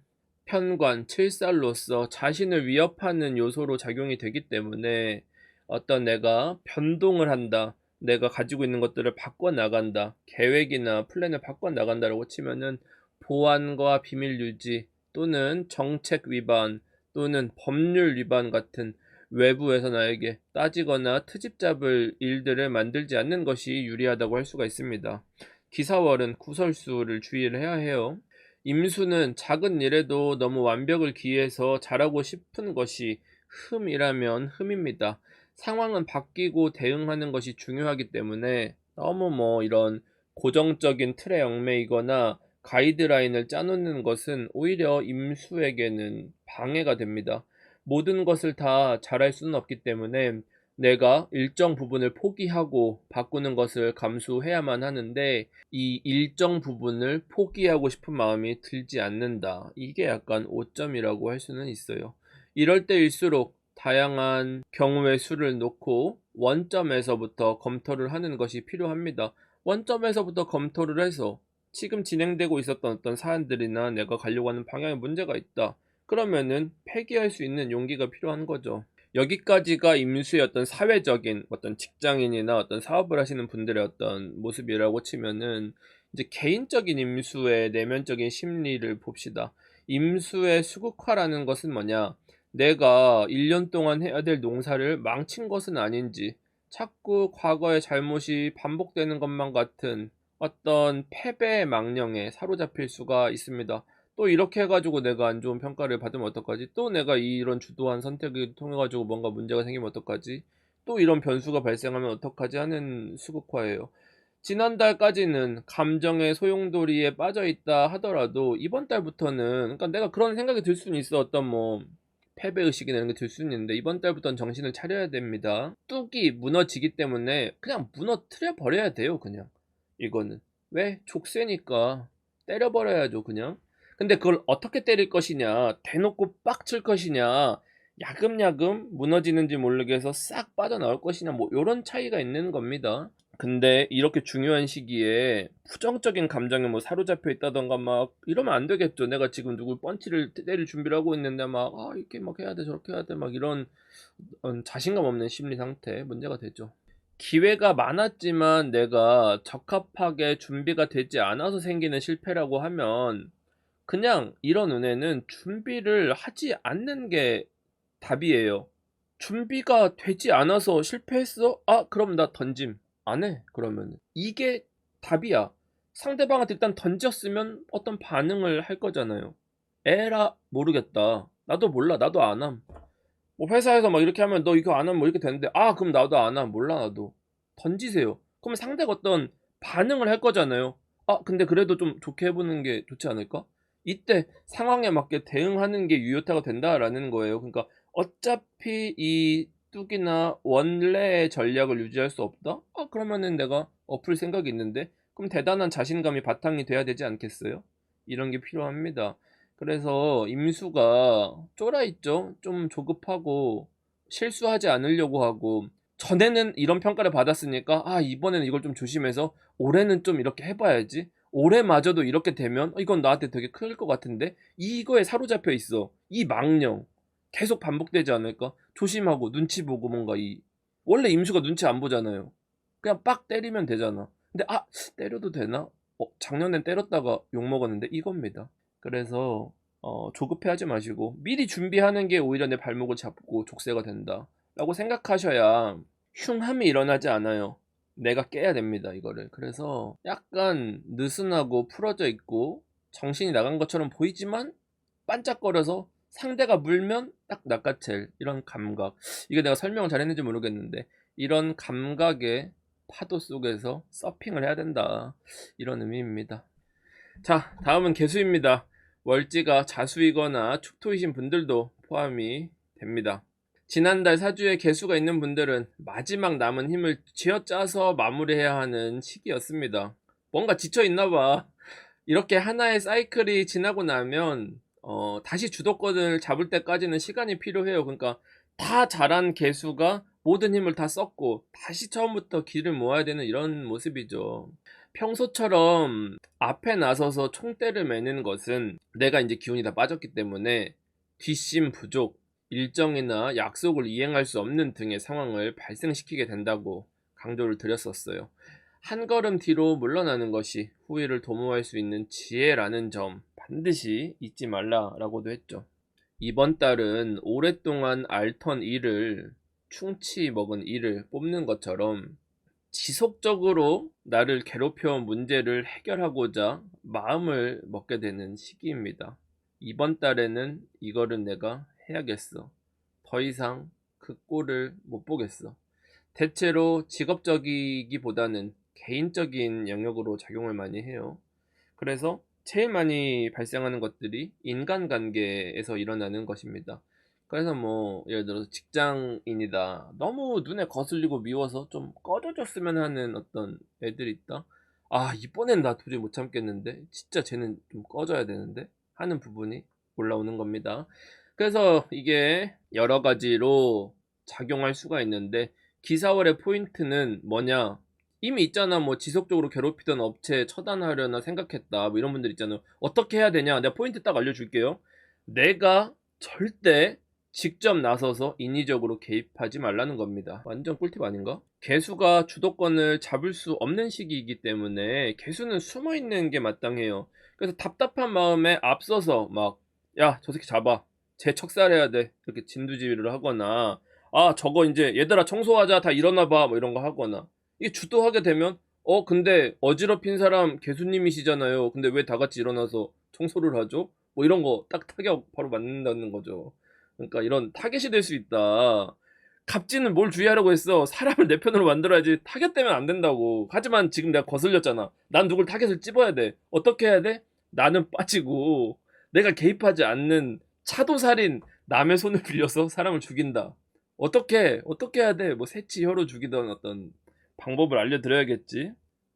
편관, 칠살로서 자신을 위협하는 요소로 작용이 되기 때문에 어떤 내가 변동을 한다, 내가 가지고 있는 것들을 바꿔나간다, 계획이나 플랜을 바꿔나간다라고 치면은 보안과 비밀 유지 또는 정책 위반 또는 법률 위반 같은 외부에서 나에게 따지거나 트집 잡을 일들을 만들지 않는 것이 유리하다고 할 수가 있습니다. 기사월은 구설수를 주의를 해야 해요. 임수는 작은 일에도 너무 완벽을 기해서 잘하고 싶은 것이 흠이라면 흠입니다. 상황은 바뀌고 대응하는 것이 중요하기 때문에 너무 이런 고정적인 틀에 얽매이거나 가이드라인을 짜놓는 것은 오히려 임수에게는 방해가 됩니다. 모든 것을 다 잘할 수는 없기 때문에 내가 일정 부분을 포기하고 바꾸는 것을 감수해야만 하는데 이 일정 부분을 포기하고 싶은 마음이 들지 않는다. 이게 약간 오점이라고 할 수는 있어요. 이럴 때일수록 다양한 경우의 수를 놓고 원점에서부터 검토를 하는 것이 필요합니다. 원점에서부터 검토를 해서 지금 진행되고 있었던 어떤 사안들이나 내가 가려고 하는 방향에 문제가 있다. 그러면은 폐기할 수 있는 용기가 필요한 거죠. 여기까지가 임수의 어떤 사회적인 어떤 직장인이나 어떤 사업을 하시는 분들의 어떤 모습이라고 치면은 이제 개인적인 임수의 내면적인 심리를 봅시다. 임수의 수국화라는 것은 뭐냐? 내가 1년 동안 해야 될 농사를 망친 것은 아닌지 자꾸 과거의 잘못이 반복되는 것만 같은 어떤 패배의 망령에 사로잡힐 수가 있습니다. 또 이렇게 해가지고 내가 안 좋은 평가를 받으면 어떡하지? 또 내가 이런 주도한 선택을 통해가지고 뭔가 문제가 생기면 어떡하지? 또 이런 변수가 발생하면 어떡하지? 하는 수극화예요. 지난달까지는 감정의 소용돌이에 빠져 있다 하더라도 이번 달부터는, 그러니까 내가 그런 생각이 들 수는 있어. 어떤 뭐 패배의식이나 이런 게 들 수는 있는데 이번 달부터는 정신을 차려야 됩니다. 뚝이 무너지기 때문에 그냥 무너뜨려 버려야 돼요. 그냥 이거는 왜 족쇄니까 때려버려야죠 그냥. 근데 그걸 어떻게 때릴 것이냐, 대놓고 빡칠 것이냐, 야금야금 무너지는지 모르게 해서 싹 빠져나올 것이냐, 뭐 요런 차이가 있는 겁니다. 근데 이렇게 중요한 시기에 부정적인 감정에 뭐 사로잡혀 있다던가 막 이러면 안 되겠죠. 내가 지금 누굴 펀치를 때릴 준비를 하고 있는데 막 이렇게 막 해야 돼 저렇게 해야 돼 막 이런 자신감 없는 심리 상태 문제가 되죠. 기회가 많았지만 내가 적합하게 준비가 되지 않아서 생기는 실패라고 하면 그냥 이런 은혜는 준비를 하지 않는 게 답이에요. 준비가 되지 않아서 실패했어? 그럼 나 던짐. 안 해. 그러면. 이게 답이야. 상대방한테 일단 던졌으면 어떤 반응을 할 거잖아요. 에라, 모르겠다. 나도 몰라. 나도 안 함. 뭐 회사에서 막 이렇게 하면 너 이거 안 하면 뭐 이렇게 되는데, 그럼 나도 안 함. 몰라, 나도. 던지세요. 그러면 상대가 어떤 반응을 할 거잖아요. 근데 그래도 좀 좋게 해보는 게 좋지 않을까? 이때 상황에 맞게 대응하는 게 유효타가 된다라는 거예요. 그러니까 어차피 이 뚝이나 원래의 전략을 유지할 수 없다? 그러면은 내가 엎을 생각이 있는데, 그럼 대단한 자신감이 바탕이 돼야 되지 않겠어요? 이런 게 필요합니다. 그래서 임수가 쫄아 있죠. 좀 조급하고 실수하지 않으려고 하고, 전에는 이런 평가를 받았으니까 이번에는 이걸 좀 조심해서 올해는 좀 이렇게 해봐야지. 올해마저도 이렇게 되면 이건 나한테 되게 클 것 같은데, 이거에 사로잡혀 있어. 이 망령 계속 반복되지 않을까? 조심하고 눈치 보고 뭔가 원래 임수가 눈치 안 보잖아요. 그냥 빡 때리면 되잖아. 근데 때려도 되나? 작년엔 때렸다가 욕 먹었는데 이겁니다. 그래서 조급해하지 마시고 미리 준비하는 게 오히려 내 발목을 잡고 족쇄가 된다 라고 생각하셔야 흉함이 일어나지 않아요. 내가 깨야 됩니다 이거를. 그래서 약간 느슨하고 풀어져 있고 정신이 나간 것처럼 보이지만 반짝거려서 상대가 물면 딱 낚아챌 이런 감각. 이게 내가 설명을 잘했는지 모르겠는데 이런 감각의 파도 속에서 서핑을 해야 된다, 이런 의미입니다. 자, 다음은 개수입니다. 월지가 자수이거나 축토이신 분들도 포함이 됩니다. 지난달 사주에 개수가 있는 분들은 마지막 남은 힘을 쥐어짜서 마무리해야 하는 시기였습니다. 뭔가 지쳐있나봐. 이렇게 하나의 사이클이 지나고 나면 다시 주도권을 잡을 때까지는 시간이 필요해요. 그러니까 다 자란 개수가 모든 힘을 다 썼고 다시 처음부터 기를 모아야 되는 이런 모습이죠. 평소처럼 앞에 나서서 총대를 매는 것은 내가 이제 기운이 다 빠졌기 때문에 뒷심 부족, 일정이나 약속을 이행할 수 없는 등의 상황을 발생시키게 된다고 강조를 드렸었어요. 한 걸음 뒤로 물러나는 것이 후회를 도모할 수 있는 지혜라는 점 반드시 잊지 말라라고도 했죠. 이번 달은 오랫동안 앓던 일을, 충치 먹은 일을 뽑는 것처럼 지속적으로 나를 괴롭혀온 문제를 해결하고자 마음을 먹게 되는 시기입니다. 이번 달에는 이거를 내가 해야겠어. 더 이상 그 꼴을 못 보겠어. 대체로 직업적이기보다는 개인적인 영역으로 작용을 많이 해요. 그래서 제일 많이 발생하는 것들이 인간관계에서 일어나는 것입니다. 그래서 뭐 예를 들어서 직장인이다, 너무 눈에 거슬리고 미워서 좀 꺼져줬으면 하는 어떤 애들이 있다. 이번엔 나 도저히 못 참겠는데 진짜 쟤는 좀 꺼져야 되는데 하는 부분이 올라오는 겁니다. 그래서 이게 여러 가지로 작용할 수가 있는데, 기사월의 포인트는 뭐냐? 이미 있잖아. 뭐 지속적으로 괴롭히던 업체 처단하려나 생각했다, 뭐 이런 분들 있잖아요. 어떻게 해야 되냐? 내가 포인트 딱 알려줄게요. 내가 절대 직접 나서서 인위적으로 개입하지 말라는 겁니다. 완전 꿀팁 아닌가? 개수가 주도권을 잡을 수 없는 시기이기 때문에 개수는 숨어있는 게 마땅해요. 그래서 답답한 마음에 앞서서 막, 야, 저 새끼 잡아, 쟤 척살해야 돼, 이렇게 진두지휘를 하거나, 저거 이제 얘들아 청소하자, 다 일어나봐, 뭐 이런 거 하거나, 이게 주도하게 되면 근데 어지럽힌 사람 개수님이시잖아요. 근데 왜 다 같이 일어나서 청소를 하죠? 뭐 이런 거 딱 타격 바로 맞는다는 거죠. 그러니까 이런 타겟이 될 수 있다. 갑진은 뭘 주의하라고 했어. 사람을 내 편으로 만들어야지. 타겟되면 안 된다고. 하지만 지금 내가 거슬렸잖아. 난 누굴 타겟을 찝어야 돼. 어떻게 해야 돼? 나는 빠지고 내가 개입하지 않는 차도살인, 남의 손을 빌려서 사람을 죽인다. 어떻게 해야 돼? 뭐 새치 혀로 죽이던 어떤 방법을 알려드려야겠지.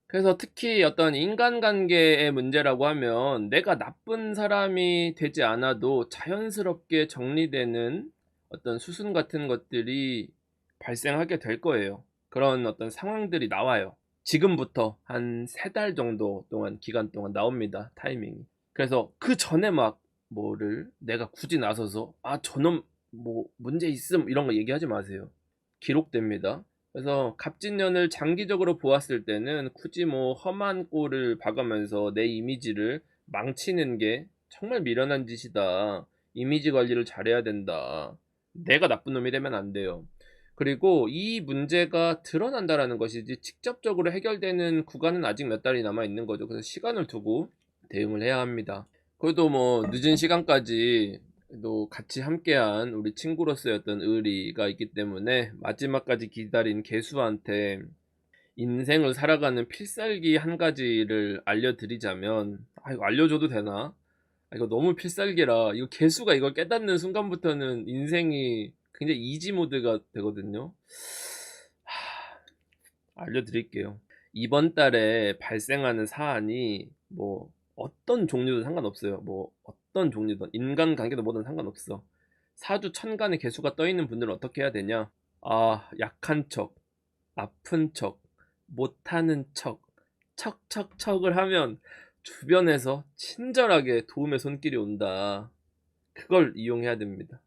그래서 특히 어떤 인간관계의 문제라고 하면 내가 나쁜 사람이 되지 않아도 자연스럽게 정리되는 어떤 수순 같은 것들이 발생하게 될 거예요. 그런 어떤 상황들이 나와요. 지금부터 한 3달 정도 동안 기간 동안 나옵니다. 타이밍이. 그래서 그 전에 막 뭐를 내가 굳이 나서서 저놈 뭐 문제 있음 이런 거 얘기하지 마세요. 기록됩니다. 그래서 갑진년을 장기적으로 보았을 때는 굳이 뭐 험한 꼴을 봐가면서 내 이미지를 망치는 게 정말 미련한 짓이다. 이미지 관리를 잘해야 된다. 내가 나쁜 놈이 되면 안 돼요. 그리고 이 문제가 드러난다라는 것이지 직접적으로 해결되는 구간은 아직 몇 달이 남아 있는 거죠. 그래서 시간을 두고 대응을 해야 합니다. 그래도 뭐 늦은 시간까지 또 같이 함께한 우리 친구로서의 어떤 의리가 있기 때문에 마지막까지 기다린 개수한테 인생을 살아가는 필살기 한 가지를 알려드리자면, 이거 알려줘도 되나? 이거 너무 필살기라. 이거 개수가 이걸 깨닫는 순간부터는 인생이 굉장히 이지 모드가 되거든요. 알려드릴게요. 이번 달에 발생하는 사안이 뭐 어떤 종류도 상관없어요. 뭐 어떤 종류든 인간관계도 뭐든 상관없어. 사주 천간에 개수가 떠 있는 분들은 어떻게 해야 되냐? 약한 척, 아픈 척, 못하는 척, 척척척을 하면 주변에서 친절하게 도움의 손길이 온다. 그걸 이용해야 됩니다.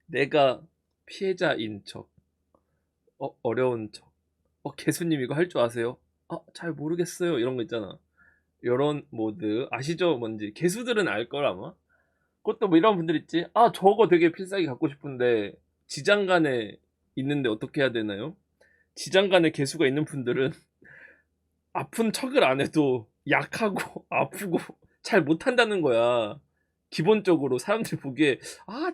내가 피해자인 척, 어려운 척. 개수님 이거 할 줄 아세요? 잘 모르겠어요. 이런 거 있잖아. 요런 모드. 아시죠? 뭔지. 개수들은 알 걸 아마? 그것도 뭐 이런 분들 있지? 저거 되게 필살기 갖고 싶은데, 지장간에 있는데 어떻게 해야 되나요? 지장간에 개수가 있는 분들은 아픈 척을 안 해도 약하고 아프고 잘 못한다는 거야. 기본적으로 사람들이 보기에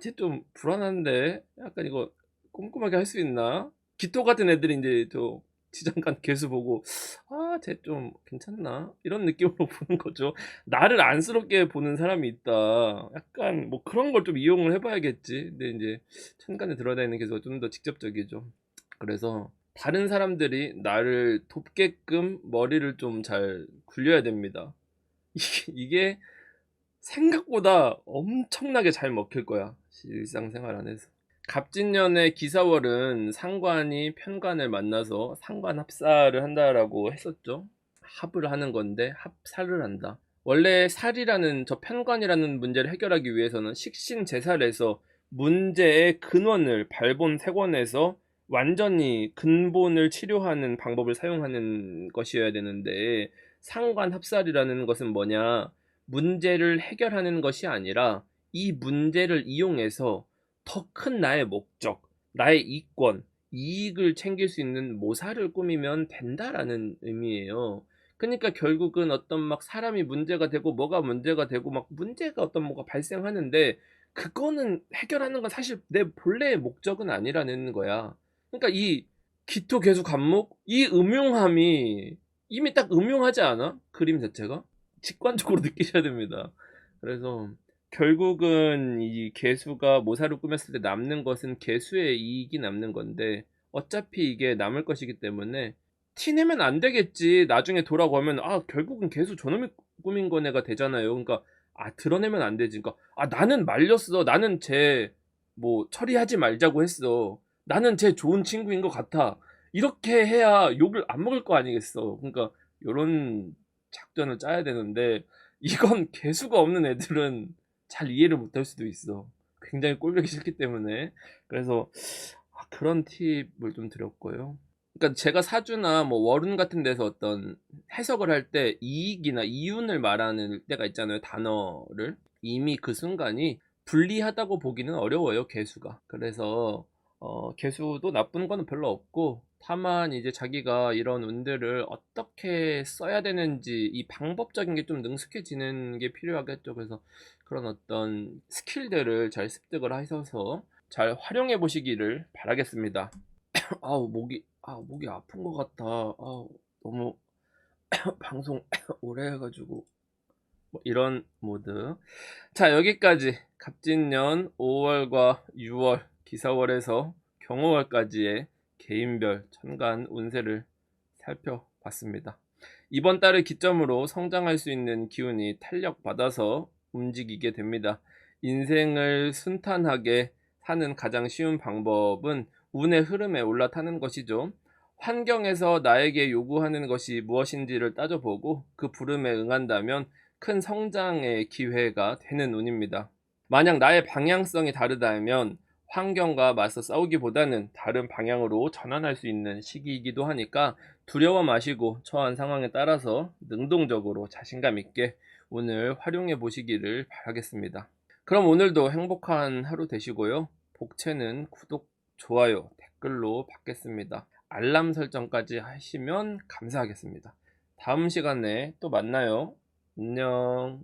쟤 좀 불안한데 약간 이거 꼼꼼하게 할 수 있나? 기토 같은 애들이 이제 저 지장간 개수 보고 쟤 좀 괜찮나? 이런 느낌으로 보는 거죠. 나를 안쓰럽게 보는 사람이 있다. 약간 뭐 그런 걸 좀 이용을 해봐야겠지. 근데 이제 천간에 들어다니는 개수가 좀 더 직접적이죠. 그래서 다른 사람들이 나를 돕게끔 머리를 좀 잘 굴려야 됩니다. 이게 생각보다 엄청나게 잘 먹힐 거야. 일상생활 안에서. 갑진년의 기사월은 상관이 편관을 만나서 상관 합사를 한다라고 했었죠. 합을 하는 건데 합살을 한다. 원래 살이라는 저 편관이라는 문제를 해결하기 위해서는 식신제살에서 문제의 근원을 발본색원에서 완전히 근본을 치료하는 방법을 사용하는 것이어야 되는데, 상관합살이라는 것은 뭐냐? 문제를 해결하는 것이 아니라 이 문제를 이용해서 더 큰 나의 목적, 나의 이권, 이익을 챙길 수 있는 모사를 꾸미면 된다라는 의미예요. 그러니까 결국은 어떤 막 사람이 문제가 되고 뭐가 문제가 되고 막 문제가 어떤 뭐가 발생하는데, 그거는 해결하는 건 사실 내 본래의 목적은 아니라는 거야. 그러니까 이 기토 개수 간목, 이 음흉함이 이미 딱 음흉하지 않아? 그림 자체가? 직관적으로 느끼셔야 됩니다. 그래서 결국은 이 개수가 모사를 꾸몄을 때 남는 것은 개수의 이익이 남는 건데, 어차피 이게 남을 것이기 때문에 티내면 안 되겠지. 나중에 돌아가면 결국은 개수 저놈이 꾸민 거네가 되잖아요. 그러니까 드러내면 안 되지. 그러니까 나는 말렸어. 나는 쟤 뭐 처리하지 말자고 했어. 나는 쟤 좋은 친구인 것 같아. 이렇게 해야 욕을 안 먹을 거 아니겠어. 그러니까 요런 작전을 짜야 되는데, 이건 개수가 없는 애들은 잘 이해를 못할 수도 있어. 굉장히 꼴보기 싫기 때문에. 그래서 그런 팁을 좀 드렸고요. 그러니까 제가 사주나 뭐 월운 같은 데서 어떤 해석을 할 때 이익이나 이윤을 말하는 때가 있잖아요. 단어를. 이미 그 순간이 불리하다고 보기는 어려워요. 개수가. 그래서 개수도 나쁜 거는 별로 없고, 다만 이제 자기가 이런 운들을 어떻게 써야 되는지 이 방법적인 게 좀 능숙해지는 게 필요하겠죠. 그래서 그런 어떤 스킬들을 잘 습득을 하셔서 잘 활용해 보시기를 바라겠습니다. 목이 아픈 것 같아. 너무 방송 오래 해가지고 뭐 이런 모드. 자, 여기까지 갑진년 5월과 6월 기사월에서 경호월까지의 개인별 천간 운세를 살펴봤습니다. 이번 달을 기점으로 성장할 수 있는 기운이 탄력받아서 움직이게 됩니다. 인생을 순탄하게 사는 가장 쉬운 방법은 운의 흐름에 올라타는 것이죠. 환경에서 나에게 요구하는 것이 무엇인지를 따져보고 그 부름에 응한다면 큰 성장의 기회가 되는 운입니다. 만약 나의 방향성이 다르다면 환경과 맞서 싸우기보다는 다른 방향으로 전환할 수 있는 시기이기도 하니까 두려워 마시고 처한 상황에 따라서 능동적으로 자신감 있게 오늘 활용해 보시기를 바라겠습니다. 그럼 오늘도 행복한 하루 되시고요. 복채는 구독, 좋아요, 댓글로 받겠습니다. 알람 설정까지 하시면 감사하겠습니다. 다음 시간에 또 만나요. 안녕.